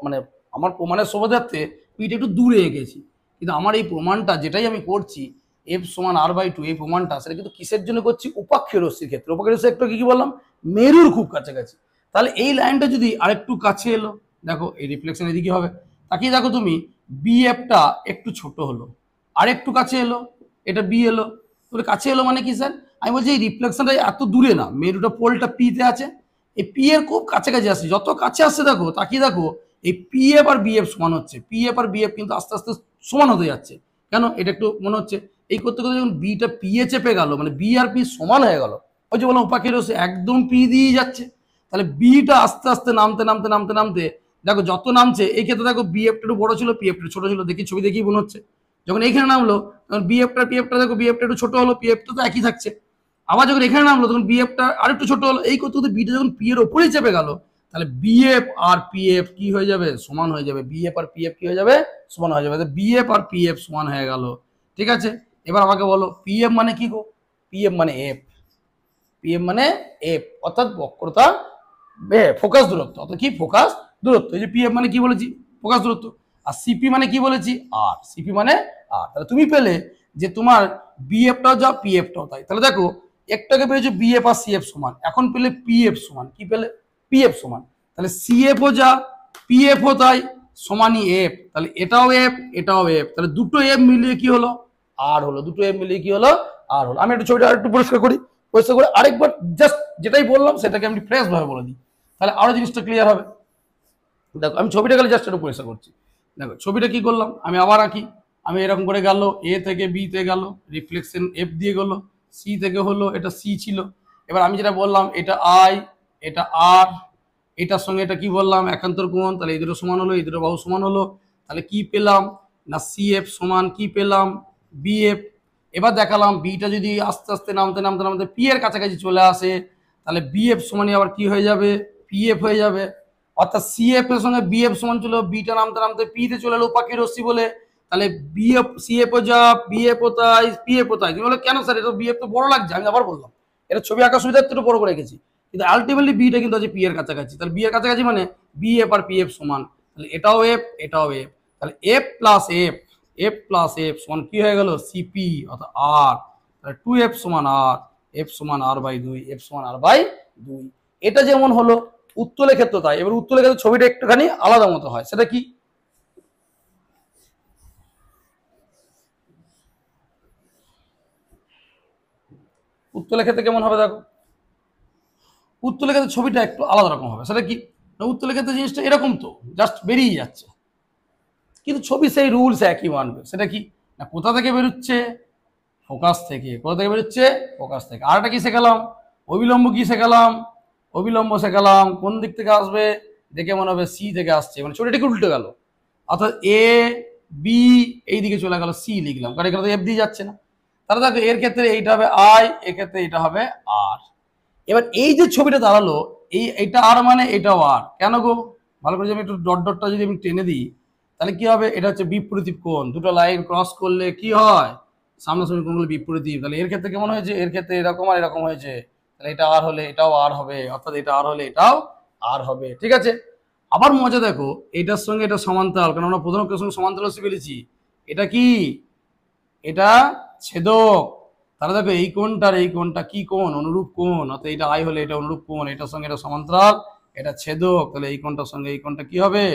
মানে আমার প্রমাণের সুবিধার্থে বিটা একটু দূরে এঁকেছি, কিন্তু আমার এই প্রমাণটা যেটাই আমি করছি এফ সমান আর বাই টু, এই প্রমাণটা সেটা কিন্তু কিসের জন্য করছি, উপাক্ষীয় রশ্মির ক্ষেত্রে। উপাক্ষীয় রশ্মি একটু কি বললাম, মেরুর খুব কাছাকাছি, তাহলে এই লাইনটা যদি আরেকটু কাছে এলো, দেখো এই রিফ্লেকশন এদিকে হবে, তাকিয়ে দেখো তুমি বিএফটা একটু ছোট হলো, আর একটু কাছে এলো, এটা বি এলো, তোর কাছে এলো মানে কি স্যার, আমি বলছি এই রিফ্লেকশনটা এত দূরে না, মেরুটা পোলটা পিতে আছে, এই পি এর খুব কাছাকাছি আসছে, যত কাছে আসছে দেখো তাকিয়ে দেখো এই পি এফ আর বিএফ সমান হচ্ছে, পি এফ আর বিএফ কিন্তু আস্তে আস্তে সমান হতে যাচ্ছে, কেন এটা একটু মনে হচ্ছে এই করতে করতে যখন বিটা পি এ চেপে গেল, মানে বি আর পি সমান হয়ে গেল, ওই যে বললাম উপাক্ষের রশ্মি একদম পি দিয়ে যাচ্ছে, তাহলে বিটা আস্তে আস্তে নামতে নামতে নামতে নামতে দেখো যত নামছে, এই ক্ষেত্রে দেখো বিএফটা একটু বড় ছিল পিএফটা ছোট ছিল, দেখি ছবি দেখি মনে হচ্ছে, যখন এইখানে নামলো তখন পিএফটা দেখো বিএফটা একটু ছোট হলো, পিএফটা তো একই থাকছে, আবার যখন এখানে নামলো তখন বিএফটা আরেকটু ছোট হলো, এই করতে করতে বিটা যখন পি এর ওপরেই চেপে গেল, তাহলে বিএফ আর পিএফ কি হয়ে যাবে সমান হয়ে যাবে, বিএফ আর পিএফ কি হয়ে যাবে সমান হয়ে যাবে, বিএফ আর পিএফ সমান হয়ে গেল। ঠিক আছে, এবার আমাকে বলো পিএফ মানে কি গো, পিএফ মানে এফ, পিএফ মানে এফ অর্থাৎ বক্রতা ফোকাস দূরত্ব, অর্থাৎ কি ফোকাস দূরত্ব, এই যে পিএফ মানে কি বলেছি ফোকাস দূরত্ব, আর সিপি মানে কি বলেছি আর, সিপি মানে আর, তাহলে তুমি পেলে যে তোমার বিএফটাও যা পিএফটাও তাই, তাহলে দেখো একটাকে পেয়েছো বিএফ আর সিএফ সমান, এখন পেলে পিএফ সমান, কি পেলে পিএফ সমান, তাহলে সিএফও যা পিএফও তাই সমানই এফ, তাহলে এটাও এফ এটাও এফ, তাহলে দুটো এফ মিলিয়ে কি হলো আর হলো, দুটো এফ মিলিয়ে কি হলো আর হলো। আমি একটু ছবিটা আরেকটু পরিষ্কার করি, পরিষ্কার করে আরেকবার জাস্ট যেটাই বললাম সেটাকে আমি ফ্রেশ ভাবে বলে দিই, তাহলে আরো জিনিসটা ক্লিয়ার হবে। দেখো আমি ছবিটা গেলে জাস্ট একটু পরিষ্কার করছি, দেখো ছবিটা কি করলাম আমি আবার আঁকি, আমি এরকম করে গেল এ থেকে বি তে গেল, রিফ্লেকশন এফ দিয়ে গেল, সি থেকে হলো এটা সি ছিল, এবার আমি যেটা বললাম এটা আই এটা আর, এটার সঙ্গে এটা কি বললাম একান্তর কোণ, তাহলে এই দুটো সমান হলো, এই দুটো বাহু সমান হলো, তাহলে কি পেলাম না সিএফ সমান কি পেলাম বিএফ। এবার দেখালাম বিটা যদি আস্তে আস্তে নামতে নামতে নামতে পি এর কাছাকাছি চলে আসে, তাহলে বিএফ সমানই আবার কি হয়ে যাবে পিএফ হয়ে যাবে, অর্থাৎ সিএফ এর সঙ্গে বিএফ সমান ছিল, বিটা নামতে নামতে পি তে চলে এলো উপাক্ষীয় রশ্মি বলে, তাহলে বিএফ সিএফ ও যা বিএফ ও তাই পিএফ ও তাই। তুমি বলো কেন স্যার এটা বিএফ তো বড় লাগছে, আমি আবার বললাম এটা ছবি আঁকার সুবিধা একটু বড় করে রেখেছি, কিন্তু আলটিমেটলি বিটা কিন্তু আছে পি এর কাছাকাছি, তাহলে বি এর কাছাকাছি মানে বিএফ আর পিএফ সমান, তাহলে এটাও এফ এটাও এফ, তাহলে F plus F, F plus F সমান কি হয়ে গেল সিপি অর্থাৎ আর, তাহলে টু এফ সমান আর, এফ সমান আর বাই দুই, এফ সমান আর বাই দুই। এটা যেমন হলো উত্তলের ক্ষেত্রে তাই, এবার উত্তলের ক্ষেত্রে ছবিটা একটুখানি আলাদা মতো হয়, সেটা কি উত্তলের ক্ষেত্রে কেমন হবে দেখো, উত্তলের ক্ষেত্রে ছবিটা একটু আলাদা রকম হবে, সেটা কি উত্তলের ক্ষেত্রে জিনিসটা এরকম তো জাস্ট বেরিয়ে যাচ্ছে, কিন্তু ছবি সেই রুলস একই মানবে, সেটা কি না কোথা থেকে বেরোচ্ছে ফোকাস থেকে, কোথা থেকে বেরোচ্ছে ফোকাস থেকে। আর একটা কি শেখালাম অবিলম্ব, কি শেখালাম অবিলম্ব শেখালাম, কোন দিক থেকে আসবে দেখে মনে হবে সি থেকে আসছে, মানে ছবিটা উল্টে গেল, অর্থাৎ এ বি এই দিকে চলে গেল, সি লিখলাম কারণ এখানে তো এফ দিয়ে যাচ্ছে না, তাহলে দেখো এর ক্ষেত্রে এইটা হবে আই, এর ক্ষেত্রে এটা হবে আর। এবার এই যে ছবিটা দাঁড়ালো, এইটা আর মানে এটাও আর, কেন গো? ভালো করে আমি একটু ডট ডটটা যদি আমি টেনে দিই, তাহলে কি হবে? এটা হচ্ছে বিপরীত কোণ। দুটো লাইন ক্রস করলে কি হয়? সামনাসামনি কোণগুলো বিপরীত। তাহলে এর ক্ষেত্রে কেমন হয়েছে? এর ক্ষেত্রে এরকম আর এরকম হয়েছে। তাহলে এটা আর হলে এটাও আর হবে, অর্থাৎ এটা আর হলে এটাও আর হবে। ঠিক আছে? আবার মজা দেখো, এটার সঙ্গে এটা সমান্তরাল, কারণ আমরা প্রধান অক্ষের সঙ্গে সমান্তরাল শিখে ফেলেছি। এটা কি? এটা ছেদক। তাহলে দেখো এই কোণটার এই কোণটা কি কোণ? অনুরূপ কোণ। অর্থাৎ এটা আই হলে এটা অনুরূপ কোণ, এটার সঙ্গে এটা সমান্তরাল, এটা ছেদক। তাহলে এই কোণটার সঙ্গে এই কোণটা কি হবে?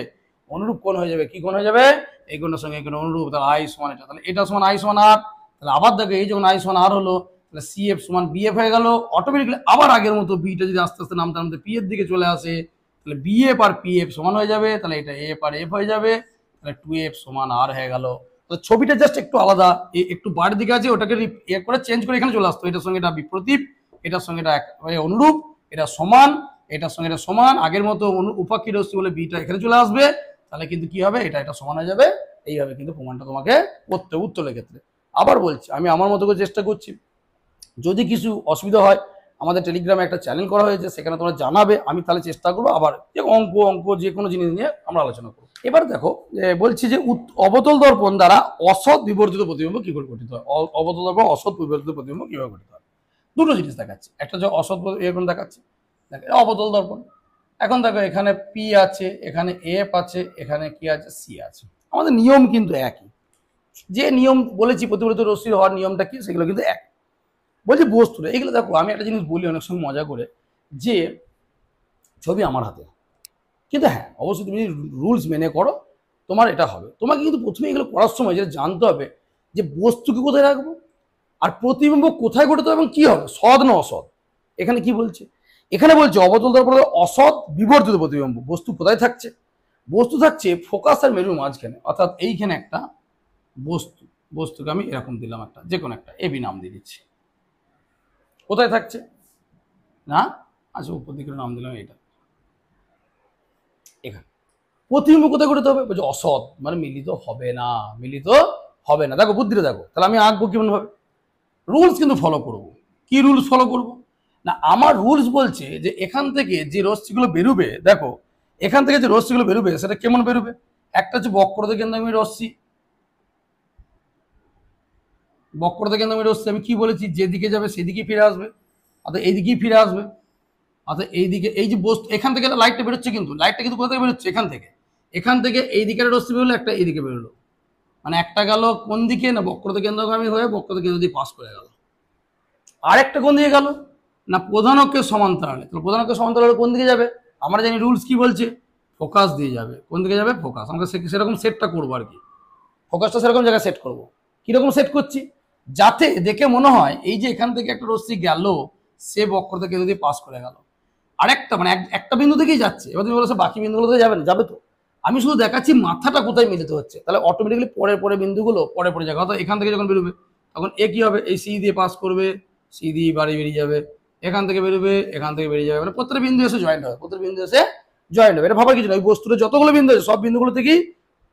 অনুরূপ কোণ হয়ে যাবে। কি কোণ হয়ে যাবে? এই কোণটার সঙ্গে এই কোণ অনুরূপ। তাহলে আই সমান এটা, তাহলে এটা সমান আই সমান আর। তাহলে আবার দেখো এই যখন আই সমান আর হলো, তাহলে সি এফ সমান বি এফ হয়ে গেল। অটোমেটিকলি আবার আগের মতো বিটা যদি আস্তে আস্তে নামতে নামতে পি এর দিকে চলে আসে, তাহলে B F R P F সমান হয়ে যাবে। তাহলে এটা এফ আর এফ হয়ে যাবে। তাহলে টু এফ সমান আর হয়ে গেল। তো ছবিটা জাস্ট একটু আলাদা, একটু বাড়ির দিকে আছে, ওটাকে করে চেঞ্জ করে এখানে চলে আসতো। এটার সঙ্গে এটা বিপরীত, এটার সঙ্গে এটা অনুরূপ, এটা সমান, এটার সঙ্গে এটা সমান। আগের মতো উপাক্ষী রশ্মি বলে বিটা এখানে চলে আসবে। তাহলে কিন্তু কি হবে? এটা এটা সমান হয়ে যাবে। এইভাবে কিন্তু প্রমাণটা তোমাকে করতে হবে উত্তরের ক্ষেত্রে। আবার বলছি, আমি আমার মতো করে চেষ্টা করছি। যদি কিছু অসুবিধা হয়, আমাদের টেলিগ্রামে একটা চ্যানেল করা হয়েছে, সেখানে তোমরা জানাবে। আমি তাহলে চেষ্টা করবো আবার যে অঙ্ক অঙ্ক যে কোনো জিনিস নিয়ে আমরা আলোচনা করবো। এবার দেখো বলছি যে অবতল দর্পণ দ্বারা অসৎ বিবর্তিত প্রতিবিম্ব কি করে গঠিত হয়? অবতল দর্পণ অসৎ বিবর্তিত প্রতিবিম্ব কিভাবে গঠিত হয়? দুটো জিনিস দেখাচ্ছে। একটা যে অসৎ এরকম দেখাচ্ছে, দেখো অবতল দর্পণ। এখন দেখো এখানে পি আছে, এখানে এফ আছে, এখানে কি আছে? সি আছে। আমাদের নিয়ম কিন্তু একই। যে নিয়ম বলেছি প্রতিফলিত রশ্মির হওয়ার নিয়মটা কি, সেগুলো কিন্তু এক। বলছি বস্তুটা এগুলো দেখো, আমি একটা জিনিস বলি অনেক সময় মজা করে, যে ছবি আমার হাতে, কিন্তু হ্যাঁ অবশ্যই তুমি রুলস মেনে করো, তোমার এটা হবে। তোমাকে কিন্তু প্রথমে এগুলো করার সময় যেটা জানতে হবে যে বস্তুকে কোথায় রাখবো, আর প্রতিবিম্ব কোথায় ঘটতে হবে এবং কি হবে, সৎ না অসৎ। এখানে কি বলছে? এখানে বলছে অবতল দর্পণে অসৎ বিবর্তিত প্রতিবিম্ব। বস্তু কোথায় থাকছে? বস্তু থাকছে ফোকাস আর মেরুর মাঝখানে। অর্থাৎ এইখানে একটা বস্তুকে আমি এরকম দিলাম, একটা যে কোনো একটা এবি নাম দিয়ে দিচ্ছি। কোথায় থাকছে না? আচ্ছা উপর দিকে নাম দিলাম এটা। এখানে প্রতিবিম্ব কোথায় ঘটতে হবে? বলছে অসৎ, মানে মিলিত হবে না, মিলিত হবে না। দেখো বুদ্ধিটা দেখো। তাহলে আমি আঁকবো কেমন ভাবে? রুলস কিন্তু ফলো করব। কি রুলস ফলো করব না? আমার রুলস বলছে যে এখান থেকে যে রশ্মিগুলো বেরোবে, দেখো এখান থেকে যে রশ্মিগুলো বেরোবে সেটা কেমন বেরোবে? একটা হচ্ছে বক্রতা কেন্দ্রগামী রশ্মি। বক্রতা কেন্দ্রগামী রশ্মি আমি কি বলেছি? যেদিকে যাবে সেদিকে ফিরে আসবে, অর্থাৎ এইদিকেই ফিরে আসবে। অর্থাৎ এইদিকে এই যে বস্তু, এখান থেকে লাইটটা বেরোচ্ছে, কিন্তু লাইটটা কিন্তু কোথা থেকে বেরোচ্ছে? এখান থেকে এই দিকের রশ্মি বেরোলো, একটা এইদিকে বেরোলো, মানে একটা গেল কোন দিকে না? বক্রতা কেন্দ্রগামী হয়ে বক্রতা কেন্দ্র দিয়ে পাস করে গেল। আর একটা কোন দিকে গেল না? প্রধান অক্ষের সমান্তরালে। তো প্রধান অক্ষের সমান্তরালে কোন দিকে যাবে? আমরা জানি রুলস কি বলছে, ফোকাস দিয়ে যাবে। কোন দিকে যাবে? ফোকাস। আমরা সেরকম সেটটা করবো আর কি, ফোকাসটা সেরকম জায়গায় সেট করবো। কিরকম সেট করছি? যাতে দেখে মনে হয় এই যে এখান থেকে একটা রশ্মি গেল, সে বক্রতা কেন্দ্র দিয়ে পাস করে গেল। আরেকটা মানে একটা বিন্দু থেকেই যাচ্ছে। এবার তুমি বলেছো বাকি বিন্দুগুলো থেকে যাবে না, যাবে তো। আমি শুধু দেখাচ্ছি মাথাটা কোথায় মিলিত হচ্ছে। তাহলে অটোমেটিক্যালি পরের পরে বিন্দুগুলো পরে পরে যাবে। অর্থাৎ এখান থেকে যখন বেরোবে তখন এ কি হবে? এই সি দিয়ে পাস করবে, সি দিয়ে বাড়ি বেরিয়ে যাবে, এখান থেকে বেরোবে, এখান থেকে বেরিয়ে যাবে, মানে প্রত্যেকটা বিন্দু এসে জয়েন্ট হবে, প্রত্যেকটা বিন্দু এসে জয়েন্ট হবে। এটা ভাবার কিছু না। ওই বস্তুটা যতগুলো বিন্দু আছে সব বিন্দুগুলো থেকেই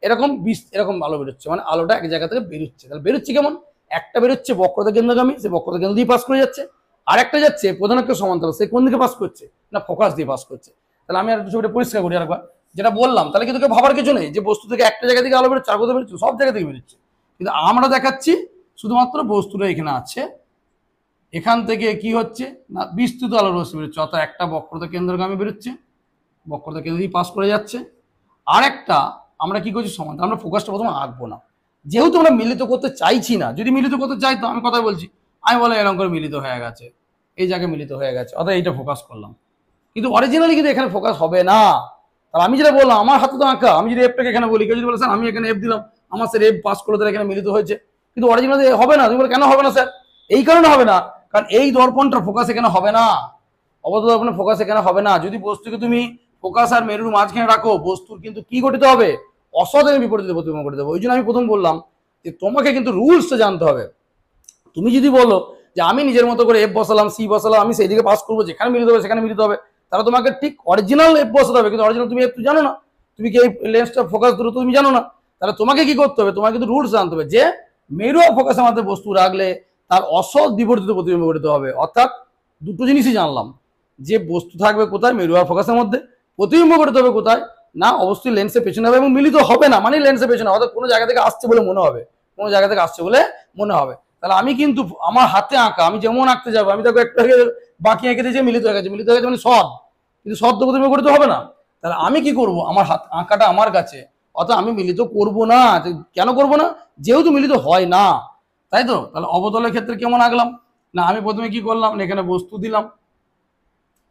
এরকম এরকম আলো বেরোচ্ছে, মানে আলোটা এক জায়গা থেকে বেরোচ্ছে। তাহলে বেরোচ্ছে কেমন? একটা বেরোচ্ছে বক্রতা কেন্দ্রগামী, সে বক্রতা কেন্দ্র দিয়ে পাস করে যাচ্ছে। আর একটা যাচ্ছে প্রধান অক্ষের সমান্তরাল, সে কোন দিকে পাস করছে না? ফোকাস দিয়ে পাস করছে। তাহলে আমি আর ছবিটা পরিষ্কার করি আরেকবার, যেটা বললাম। তাহলে কিন্তু ভাবার কিছু নেই যে বস্তু থেকে একটা জায়গা থেকে আলো বেরোচ্ছে, আর কোথাও বেরোচ্ছে, সব জায়গা থেকে বেরোচ্ছে। কিন্তু আমরা দেখাচ্ছি শুধুমাত্র বস্তুটা এখানে আছে, এখান থেকে কি হচ্ছে না? বিস্তৃত আলো রশ্মি বেরোচ্ছে। অর্থাৎ একটা বক্রতা কেন্দ্রগামী বেরোচ্ছে, বক্রতা কেন্দ্র দিয়ে পাস করে যাচ্ছে। আর একটা আমরা কি করছি? সমান্তরাল। আমরা ফোকাসটা প্রথমে আঁকবো না, যেহেতু আমরা মিলিত করতে চাইছি না। যদি মিলিত করতে চাইতো, আমি কথা বলছি, আমি বলে এরকম করে মিলিত হয়ে গেছে, এই জায়গায় মিলিত হয়ে গেছে, অর্থাৎ এইটা ফোকাস করলাম। কিন্তু অরিজিনালি কিন্তু এখানে ফোকাস হবে না। তাহলে আমি যেটা বললাম, আমার হাতে তো আঁকা, আমি যদি এফটাকে এখানে বলি, কেউ যদি বলে স্যার আমি এখানে এফ দিলাম, আমার স্যার এফ পাস করলে তারা এখানে মিলিত হয়েছে, কিন্তু অরিজিনালি হবে না। তুমি বলে কেন হবে না স্যার? এই কারণে হবে না, কারণ এই দর্পণটার ফোকাস এখানে হবে না, অবতল দর্পণের ফোকাস এখানে হবে না। যদি বস্তুকে তুমি ফোকাস আর মেরুর মাঝখানে রাখো, বস্তুর কিন্তু কি গঠিত হবে? অসৎ এবং বিপরীত প্রতিবিম্ব গঠিত হবে। ওই জন্য আমি প্রথম বললাম যে তোমাকে কিন্তু রুলসটা জানতে হবে। তুমি যদি বলো যে আমি নিজের মতো করে এফ বসালাম, সি বসালাম, আমি সেই দিকে পাস করবো, যেখানে মিলিত হবে সেখানে মিলিত হবে, তাহলে তোমাকে ঠিক অরিজিনাল এফ বসাতে হবে। কিন্তু অরিজিনাল তুমি এফ তো জানো না, তুমি কি এই লেন্সটা ফোকাস দূরত্ব তুমি জানো না। তাহলে তোমাকে কি করতে হবে? তোমাকে কিন্তু রুলস জানতে হবে যে মেরু আর ফোকাসের মধ্যে বস্তু রাখলে তার অসৎ বিবর্তিত প্রতিবিম্ব গঠিত হবে। অর্থাৎ দুটো জিনিসই জানলাম, যে বস্তু থাকবে কোথায়, মেরু আর ফোকাসের মধ্যে, প্রতিবিম্ব গঠিত হবে কোথায় না, অবশ্যই লেন্সের পেছনে হবে, এবং মিলিত হবে না মানে লেন্সের পেছনে, অর্থাৎ কোনো জায়গা থেকে আসছে বলে মনে হবে, কোনো জায়গা থেকে আসছে বলে মনে হবে। তাহলে আমি কিন্তু আমার হাতে আঁকা, আমি যেমন আঁকতে যাবো, আমি দেখো একটু বাকি এঁকে দিয়েছি, মিলিত হয়ে গেছে, মিলিত হয়ে গেছে মানে সদ, কিন্তু সদ তো প্রতিবিম্ব গঠিত হবে না। তাহলে আমি কি করব, আমার হাত আঁকাটা আমার কাছে, অর্থাৎ আমি মিলিত করব না। কেন করব না, যেহেতু মিলিত হয় না, তাই তো। তাহলে অবতলের ক্ষেত্রে কেমন আঁকলাম না, আমি প্রথমে কি করলাম, এখানে বস্তু দিলাম,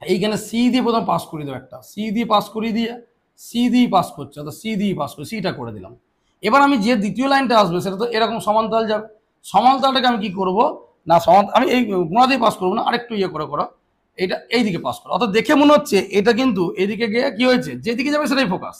এইখানে সি দিয়ে প্রথম পাস করে দেবো, একটা সি দিয়ে পাস করিয়ে দিয়ে, সি দিয়ে পাস করছে, অর্থাৎ সি দিয়ে পাস করে সিটা করে দিলাম। এবার আমি যে দ্বিতীয় লাইনটা আসবে সেটা তো এরকম সমান্তরাল যাবে, সমান্তরালটাকে আমি কি করব না, আমি এই গোড়া দিয়ে পাস করবো না, আরেকটু ইয়ে করে করো, এটা এইদিকে পাস করো, অর্থাৎ দেখে মনে হচ্ছে এটা কিন্তু এদিকে গিয়ে কি হয়েছে, যেদিকে যাবে সেটাই ফোকাস,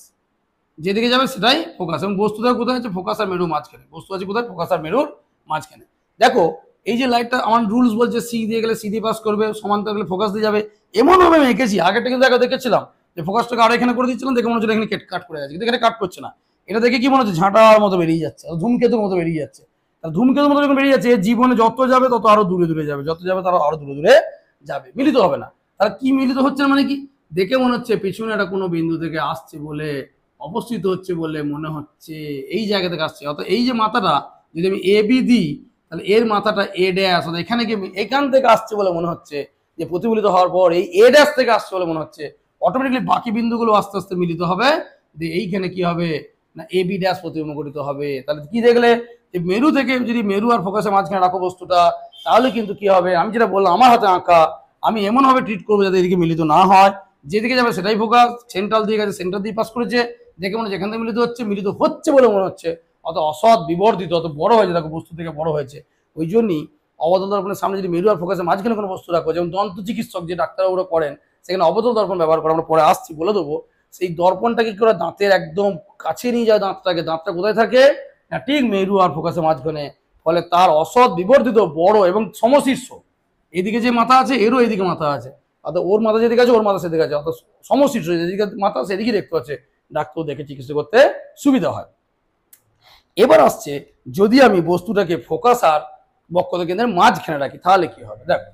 যেদিকে যাবে সেটাই ফোকাস। এবং বস্তুটা কোথায় আছে, ফোকাস আর মেরুর মাঝখানে, বস্তু আছে কোথায়, ফোকাস আর মেরুর মাঝখানে। দেখো এই যে লাইটটা আমার রুলস বলছে সি দিয়ে গেলে সি দিয়ে পাস করবে, সমান্তরাল গেলে ফোকাস দিয়ে যাবে, এমন ভাবে আমি এঁকেছি। আগেরটা কিন্তু আগে দেখেছিলাম যে ফোকাসটাকে আরো এখানে করে দিচ্ছিলাম, দেখে মনে হচ্ছে এখানে কাট করে যাচ্ছে, কিন্তু এখানে কাট করছে না। এটা দেখে কি মনে হচ্ছে, ঝাঁটার মতো বেরিয়ে যাচ্ছে, ধূমকেতুর মতো বেরিয়ে যাচ্ছে। ধূমকেতুর মতো যখন বেরিয়ে যাচ্ছে, জীবনে যত যাবে তত আরো দূরে দূরে যাবে, যত যাবে তারা আরো দূরে দূরে যাবে, মিলিত হবে না। তারা কি মিলিত হচ্ছে না মানে কি, দেখে মনে হচ্ছে পিছনে একটা কোনো বিন্দু থেকে আসছে বলে, অবস্থিত হচ্ছে বলে মনে হচ্ছে, এই জায়গা থেকে আসছে। অর্থাৎ এই যে মাথাটা যদি আমি এ বি দিই, তাহলে এর মাথাটা এ ড্যাশ, অর্থাৎ এখানে কি এখান থেকে আসছে বলে মনে হচ্ছে, যে প্রতিফলিত হওয়ার পর এই এ ড্যাশ থেকে আসছে বলে মনে হচ্ছে, অটোমেটিকলি বাকি বিন্দুগুলো আস্তে আস্তে মিলিত হবে, যে এইখানে কি হবে না, এ বি ড্যাশ প্রতিবিম্ব গঠিত হবে। তাহলে কি দেখলে, যে মেরু থেকে যদি মেরু আর ফোকাসের মাঝখানে রাখো বস্তুটা, তাহলে কিন্তু কি হবে, আমি যেটা বললাম আমার হাতে আঁকা, আমি এমন ভাবে ট্রিট করবো যাতে এদিকে মিলিত না হয়, যেদিকে যাবে সেটাই ফোকাস, সেন্ট্রাল দিয়ে গেছে, সেন্টার দিয়ে পাস করেছে, দেখে মনে হচ্ছে এখান থেকে মিলিত হচ্ছে বলে মনে হচ্ছে, অত অসৎ বিবর্ধিত, অত বড় হয়েছে, দেখো বস্তু থেকে বড় হয়েছে। ওই জন্যই অবতল দর্পণের সামনে যদি মেরু আর ফোকাসের মাঝখানে কোনো বস্তু রাখো, যেমন দন্ত চিকিৎসক যে ডাক্তারবাবুরা করেন, সেখানে অবতল দর্পণ ব্যবহার করে, আমরা পরে আসছি বলে দেবো। সেই দর্পণটাকে কি করে দাঁতের একদম কাছে নিয়ে যায়, দাঁতটা কোথায় থাকে না, ঠিক মেরু আর ফোকাসের মাঝখানে। ফলে তার অসৎ বিবর্ধিত বড় এবং সমশীর্ষ, এদিকে যে মাথা আছে এরও এদিকে মাথা আছে, অর্থাৎ ওর মাথা যেদিকে আছে ওর মাথা সেদিকে আছে, অর্থাৎ সমশীর্ষ যেদিকে মাথা সেদিকে দেখতে পাচ্ছে, ডাক্তার দেখে চিকিৎসা করতে সুবিধা হয়। এবার আসছে, যদি আমি বস্তুটাকে ফোকাস আর বক্রতা কেন্দ্রের মাঝখানে রাখি তাহলে কি হবে। দেখো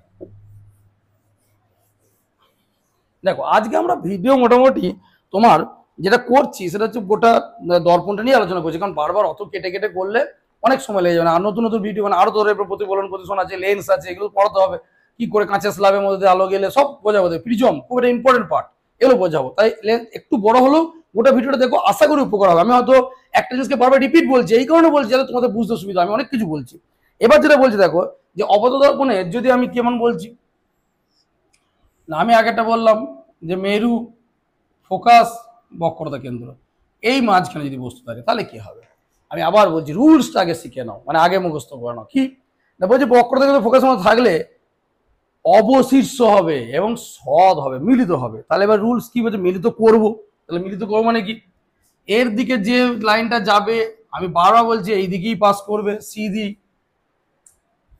দেখো আজকে আমরা ভিডিও মোটামুটি তোমার যেটা করছি সেটা হচ্ছে গোটা দর্পণটা নিয়ে আলোচনা করছি, কারণ বারবার অত কেটে কেটে করলে অনেক সময় লেগে যাবে না। আর নতুন নতুন ভিডিও মানে আরো তোর প্রতিফলন প্রতিসরণ আছে, লেন্স আছে, এগুলো পড়াতে হবে, কি করে কাঁচের স্ল্যাবের মধ্যে দিয়ে আলো গেলে সব বোঝাবো, প্রিজম খুব একটা ইম্পর্টেন্ট পার্ট, এগুলো বোঝাবো। তাই একটু বড় হলেও গোটা ভিডিওটা দেখো, আশা করি উপকার হবে। আমি হয়তো একটা জিনিসকে বারবার রিপিট বলছি, এই কারণে বলছি যাতে তোমাদের বুঝতে সুবিধা, আমি অনেক কিছু বলছি। এবার যেটা বলছি দেখো, যে অবতল দর্পণে যদি আমি কেমন বলছি না, আমি আগেটা বললাম যে মেরু ফোকাস বক্রতা কেন্দ্র, এই মাঝখানে যদি বস্তু থাকে তাহলে কি হবে। আমি আবার বলছি, রুলসটা আগে শিখে নাও, মানে আগে মুখস্থ করে নাও। কি না বলছি, বক্রতা কেন্দ্র ফোকাসের মধ্যে থাকলে অবশীর্ষ হবে এবং সদ হবে, মিলিত হবে। তাহলে এবার রুলস কি বলছে, মিলিত করব। তাহলে মিলিত করবো মানে কি, এর দিকে যে লাইনটা যাবে, আমি বারবার বলছি এই দিকেই পাস করবে সি দি,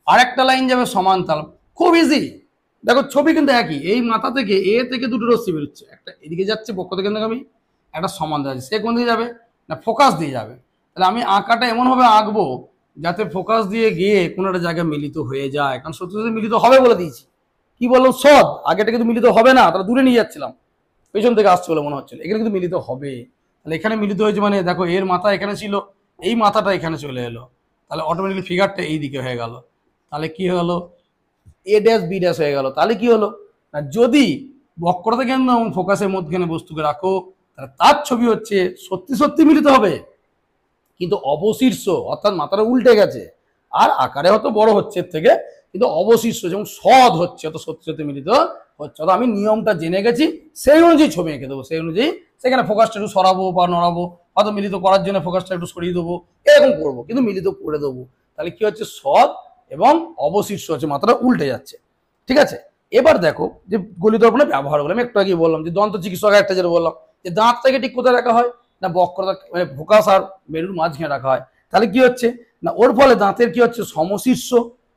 আর একটা লাইন যাবে সমান্তরাল, খুব ইজি। দেখো ছবি কিন্তু একই, এই মাথা থেকে এ থেকে দুটো রশ্মি বেরোচ্ছে, একটা এদিকে যাচ্ছে বক্রতা কেন্দ্রগামী, একটা সমান্তরাল আছে, সে কোন দিকে যাবে না ফোকাস দিয়ে যাবে। তাহলে আমি আঁকাটা এমনভাবে আঁকবো যাতে ফোকাস দিয়ে গিয়ে কোনো একটা জায়গায় মিলিত হয়ে যায়, কারণ সত্যি সত্যি মিলিত হবে বলে দিয়েছি। কি বললাম, সদ আগেটা কিন্তু মিলিত হবে না, তাহলে দূরে নিয়ে যাচ্ছিলাম, পেছন থেকে আসছে বলে মনে হচ্ছিল, এখানে কিন্তু মিলিত হবে। তাহলে এখানে মিলিত হয়েছে মানে দেখো এর মাথা এখানে ছিল, এই মাথাটা এখানে চলে এলো, তাহলে অটোমেটিকলি ফিগারটা এই দিকে হয়ে গেল। তাহলে কি হলো, এ ড্যাশ বি ড্যাশ হয়ে গেল। তাহলে কি হলো না, যদি বক্রতা কেন্দ্র এবং ফোকাসের মধ্যখানে বস্তুকে রাখো, তাহলে তার ছবি হচ্ছে সত্যি সত্যি মিলিত হবে, কিন্তু অবশীর্ষ, অর্থাৎ মাথাটা উল্টে গেছে, আর আকারে হয়তো বড় হচ্ছে এর থেকে, কিন্তু অবশীর্ষ যেমন সদ হচ্ছে, অত সত্যি সত্যি মিলিত হচ্ছে। অর্থাৎ আমি নিয়মটা জেনে গেছি, সেই অনুযায়ী ছবি এঁকে দেবো, সেই অনুযায়ী সেখানে ফোকাসটা একটু সরাবো বা নড়াবো, হয়তো মিলিত করার জন্য ফোকাসটা একটু সরিয়ে দেবো, এরকম করবো, কিন্তু মিলিত করে দেবো। তাহলে কি হচ্ছে, সদ এবং অবশীর্ষ হচ্ছে, মাথাটা উল্টে যাচ্ছে। ঠিক আছে, এবার দেখো যে গলিত দর্পণের ব্যবহার করলাম, একটু আগে বললাম যে দন্ত চিকিৎসক একটা যেটা বললাম, যে দাঁতটাকে ঠিক কোথায় রাখা হয় না, বক্রতা মানে ফোকাস আর মেরুর মাঝখানে রাখা হয়। তাহলে কি হচ্ছে না, ওর ফলে দাঁতের কি হচ্ছে, সমশীর্ষ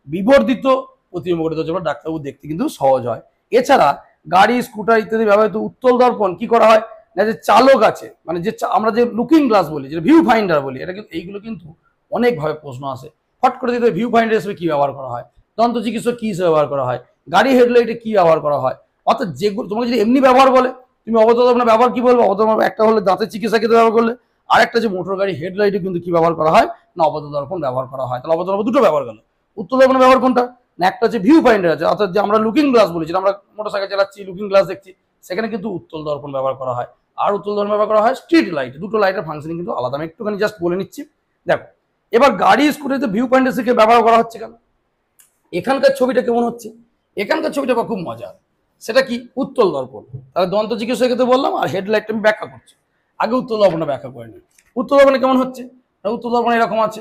বিবর্ধিত প্রতিবিম্ব গঠিত হচ্ছে, ডাক্তারবাবু দেখতে কিন্তু সহজ হয়। এছাড়া গাড়ি স্কুটার ইত্যাদি ব্যবহৃত উত্তল দর্পণ কি করা হয় না, যে চালক আছে মানে যে আমরা যে লুকিং গ্লাস বলি, যে ভিউ ফাইন্ডার বলি, এটা কিন্তু এইগুলো কিন্তু অনেকভাবে প্রশ্ন আসে, ফট করে দিতে ভিউ ফাইন্ডার হিসেবে কি ব্যবহার করা হয়, দন্ত চিকিৎসক কি হিসেবে ব্যবহার করা হয়, গাড়ি হেডলাইটে কি ব্যবহার করা হয়, অর্থাৎ যেগুলো তোমাকে যদি এমনি ব্যবহার বলে, তুমি অবতল দর্পণের ব্যবহার কি বলবো? অবতল দর্পণ একটা হলে দাঁতের চিকিৎসা ক্ষেত্রে ব্যবহার করলে, আর একটা যে মোটর গাড়ি হেডলাইটে কিন্তু কি ব্যবহার করা হয় না অবতল দর্পণ ব্যবহার করা হয়। তাহলে অবতল দর্পণ দুটো ব্যবহার গেল। উত্তল দর্পণের ব্যবহার কোনটা না একটা হচ্ছে ভিউ ফাইন্ডার আছে, অর্থাৎ যে আমরা লুকিং গ্লাস বলেছি, আমরা মোটরসাইকেল চালাচ্ছি লুকিং গ্লাস দেখছি, সেখানে কিন্তু উত্তল দর্পণ ব্যবহার করা হয়। আর উত্তল দর্পণ ব্যবহার করা হয় স্ট্রিট লাইট। দুটো লাইটের ফাংশনিং কিন্তু আলাদা। আমি একটুখানি জাস্ট বলে নিচ্ছি। দেখো এবার গাড়ি স্কুটিতে ভিউ ফাইন্ডার থেকে ব্যবহার করা হচ্ছে কেন? এখানকার ছবিটা কেমন হচ্ছে? এখানকার ছবিটা খুব মজার। সেটা কি? উত্তল দর্পণ। তাহলে দন্ত চিকিৎসা ক্ষেত্রে বললাম, আর হেডলাইটটা আমি ব্যাখ্যা করছি। আগে উত্তল দর্পণটা ব্যাখ্যা করে নিই। উত্তল দর্পণে কেমন হচ্ছে? উত্তল দর্পণে এরকম আছে।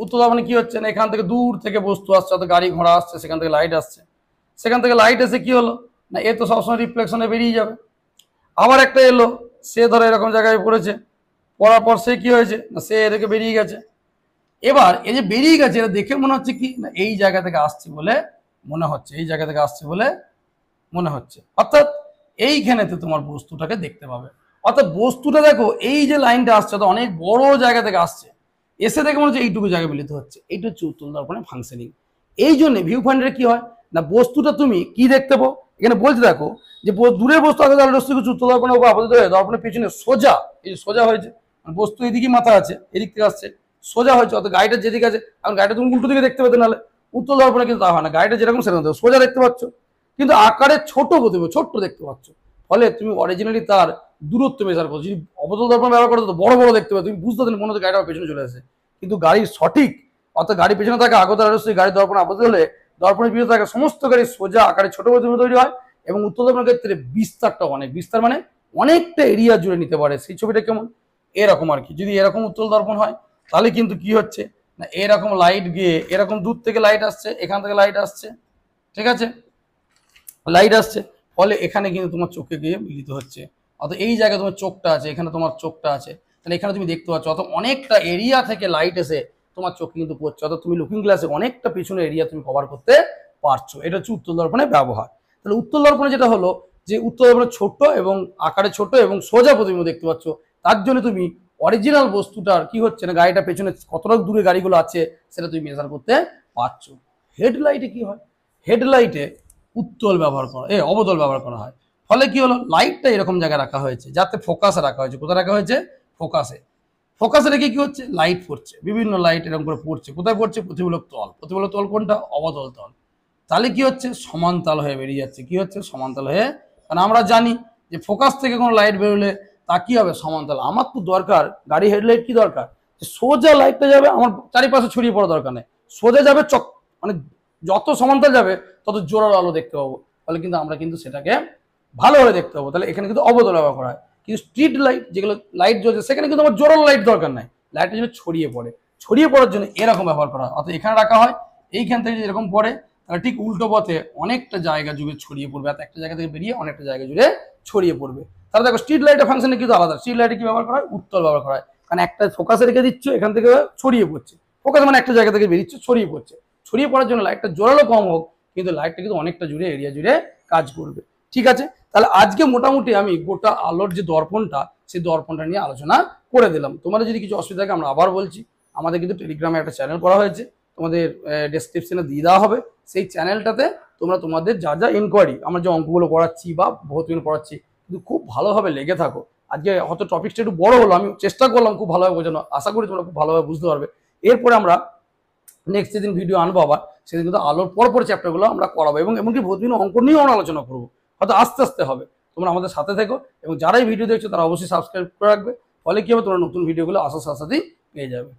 উত্তল দর্পণে কি হচ্ছে না এখান থেকে দূর থেকে বস্তু আসছে, অর্থাৎ গাড়ি ঘোড়া আসছে, সেখান থেকে লাইট আসছে। সেখান থেকে লাইট এসে কি হলো না এ তো সবসময় রিফ্লেকশনে বেরিয়ে যাবে। আবার একটা এলো, সে ধরো এরকম জায়গায় পড়েছে, পড়ার পর সে কি হয়েছে না সে এদিকে বেরিয়ে গেছে। এবার এই যে বেরিয়ে গেছে এটা দেখে মনে হচ্ছে কি না এই জায়গা থেকে আসছে বলে মনে হচ্ছে, এই জায়গা থেকে আসছে বলে মনে হচ্ছে। অর্থাৎ এইখানেতে তোমার বস্তুটাকে দেখতে পাবে। অর্থাৎ বস্তুটা দেখো এই যে লাইনটা আসছে তো অনেক বড় জায়গা থেকে আসছে, এসে দেখে মনে হচ্ছে এইটুকু জায়গা মিলিত হচ্ছে। এইটা হচ্ছে উত্তল দর্পণের ফাংশনিং। এই জন্য ভিউ ফাইন্ডারে কি হয় না বস্তুটা তুমি কি দেখতে পাও, এখানে বলতে দেখো যে দূরের বস্তু আগে উত্তল দর্পণের উপর আপাতত হয়ে দর্পণের পিছনে সোজা, এই যে সোজা হয়েছে, বস্তু এদিকে মাথা আছে, এদিক থেকে আসছে, সোজা হয়েছে। অর্থাৎ গাড়িটা যেদিকে আছে, এখন গাড়িটা তুমি উল্টো দিকে দেখতে পেতে, নাহলে উত্তল দর্পণে কিন্তু তা হয় না, গাড়িটা যেরকম সেরকম সোজা দেখতে পাচ্ছ, কিন্তু আকারে ছোট প্রতিবিম্ব, ছোট্ট দেখতে পাচ্ছ। ফলে তুমি অরিজিনালি তার দূরত্ব মেজার করছো। যদি অবতল দর্পণ ব্যবহার করো তো বড় বড় দেখতে পাবে, তুমি বুঝতে পারলে মনে হচ্ছে গাড়িটা পেছনে চলে আসে। কিন্তু গাড়ির সঠিক অর্থাৎ গাড়ি পেছনে থাকে আগতার গাড়ির দর্পণ আপাতত হলে দর্পণের পিছনে থাকে সমস্ত গাড়ি সোজা আকারে ছোট প্রতিবিম্ব তৈরি হয়। এবং উত্তল দর্পণের ক্ষেত্রে বিস্তারটা অনেক, বিস্তার মানে অনেকটা এরিয়া জুড়ে নিতে পারে। সেই ছবিটা কেমন এরকম আর কি। যদি এরকম উত্তল দর্পণ হয় তাহলে কিন্তু কি হচ্ছে না এরকম লাইট গিয়ে এরকম দূর থেকে লাইট আসছে, এখান থেকে লাইট আসছে, ঠিক আছে, লাইট আসছে, ফলে এখানে কিন্তু তোমার চোখে গিয়ে মিলিত হচ্ছে। অর্থাৎ এই জায়গায় তোমার চোখটা আছে, এখানে তোমার চোখটা আছে, তাহলে এখানে তুমি দেখতে পাচ্ছ। অর্থাৎ অনেকটা এরিয়া থেকে লাইট এসে তোমার চোখে কিন্তু পড়ছে। অর্থাৎ তুমি লুকিং গ্লাসে অনেকটা পিছনে এরিয়া তুমি কভার করতে পারছো। এটা হচ্ছে উত্তল দর্পণের ব্যবহার। তাহলে উত্তল দর্পণে যেটা হলো যে উত্তল দর্পণে ছোট এবং আকারে ছোট এবং সোজা প্রতিবিম্ব দেখতে পাচ্ছ, তার জন্য তুমি অরিজিনাল বস্তুটার কি হচ্ছে না গাড়িটা পেছনে কতটা দূরে গাড়িগুলো আছে সেটা তুমি মেজার করতে পারছো। হেডলাইটে কি হয়? হেডলাইটে উত্তল ব্যবহার করা অবতল ব্যবহার করা হয়। ফলে কি হলো লাইটটা এরকম জায়গায় রাখা হয়েছে যাতে ফোকাসে রাখা হয়েছে। কোথায় রাখা হয়েছে? ফোকাসে। ফোকাসে রেখে কি হচ্ছে লাইট পড়ছে, বিভিন্ন লাইট এরকম করে পড়ছে। কোথায় পড়ছে? প্রতিফলক তল। প্রতিফলক তল কোনটা? অবতল তল। তাহলে কি হচ্ছে সমান্তরাল হয়ে বেরিয়ে যাচ্ছে। কি হচ্ছে? সমান্তরাল হয়ে। কারণ আমরা জানি যে ফোকাস থেকে কোনো লাইট বেরোলে তা কি হবে? সমান্তরাল। আমার তো দরকার গাড়ি হেডলাইট কি দরকার সোজা লাইটটা যাবে, আমার চারিপাশে ছড়িয়ে পড়া দরকার নেই, সোজা যাবে চক, মানে যত সমান্তরাল যাবে তত জোরালো আলো দেখতে পাবো। ফলে কিন্তু আমরা কিন্তু সেটাকে ভালোভাবে দেখতে পাবো। তাহলে এখানে কিন্তু অবতল ব্যবহার করা হয়। কিন্তু স্ট্রিট লাইট যেগুলো লাইট জ্বলছে সেখানে কিন্তু আমার জোরালো লাইট দরকার নাই, লাইটের জন্য ছড়িয়ে পড়ে, ছড়িয়ে পড়ার জন্য এরকম ব্যবহার করা হয়। অর্থাৎ এখানে রাখা হয়, এইখান থেকে যেরকম পড়ে তাহলে ঠিক উল্টো পথে অনেকটা জায়গা জুড়ে ছড়িয়ে পড়বে। অর্থাৎ একটা জায়গা থেকে বেরিয়ে অনেকটা জায়গা জুড়ে ছড়িয়ে পড়বে। তাহলে দেখো স্ট্রিট লাইটের ফাংশনে কিন্তু আলাদা। স্ট্রিট লাইটে কি ব্যবহার করা হয়? উত্তল ব্যবহার করা হয়। কারণ একটা ফোকাসে রেখে দিচ্ছ, এখান থেকে ছড়িয়ে পড়ছে। ফোকাস মানে একটা জায়গা থেকে বেরিয়েছে, ছড়িয়ে পড়ছে। ছড়িয়ে পড়ার জন্য লাইটটা জোরালো কম হোক, কিন্তু লাইটটা কিন্তু অনেকটা জুড়ে এরিয়া জুড়ে কাজ করবে। ঠিক আছে, তাহলে আজকে মোটামুটি আমি গোটা আলোর যে দর্পণটা সেই দর্পণটা নিয়ে আলোচনা করে দিলাম। তোমাদের যদি কিছু অসুবিধা থাকে আমরা আবার বলছি, আমাদের কিন্তু টেলিগ্রামে একটা চ্যানেল করা হয়েছে, তোমাদের ডেসক্রিপশনে দিয়ে দেওয়া হবে। সেই চ্যানেলটাতে তোমরা তোমাদের যা যা ইনকোয়ারি, আমরা যে অঙ্কগুলো পড়াচ্ছি বা ভৌতবিজ্ঞান পড়াচ্ছি, কিন্তু খুব ভালোভাবে লেগে থাকো। আজকে হয়তো টপিকটা একটু বড় হলো, আমি চেষ্টা করলাম খুব ভালোভাবে বোঝানো, আশা করি তোমরা খুব ভালোভাবে বুঝতে পারবে। এরপরে আমরা নেক্সট যেদিন ভিডিও আনবো আবার সেদিন কিন্তু আলোর পর চ্যাপ্টারগুলো আমরা করাবো এবং এমনকি ভৌতবিজ্ঞান অঙ্ক নিয়েও আমরা আলোচনা করবো। হয়তো আস্তে আস্তে হবে। তোমরা আমাদের সাথে থেকো এবং যারাই ভিডিও দেখছো তারা অবশ্যই সাবস্ক্রাইব করে রাখবে। ফলে কি হবে তোমরা নতুন ভিডিওগুলো আসার সাথে সাথেই পেয়ে যাবে।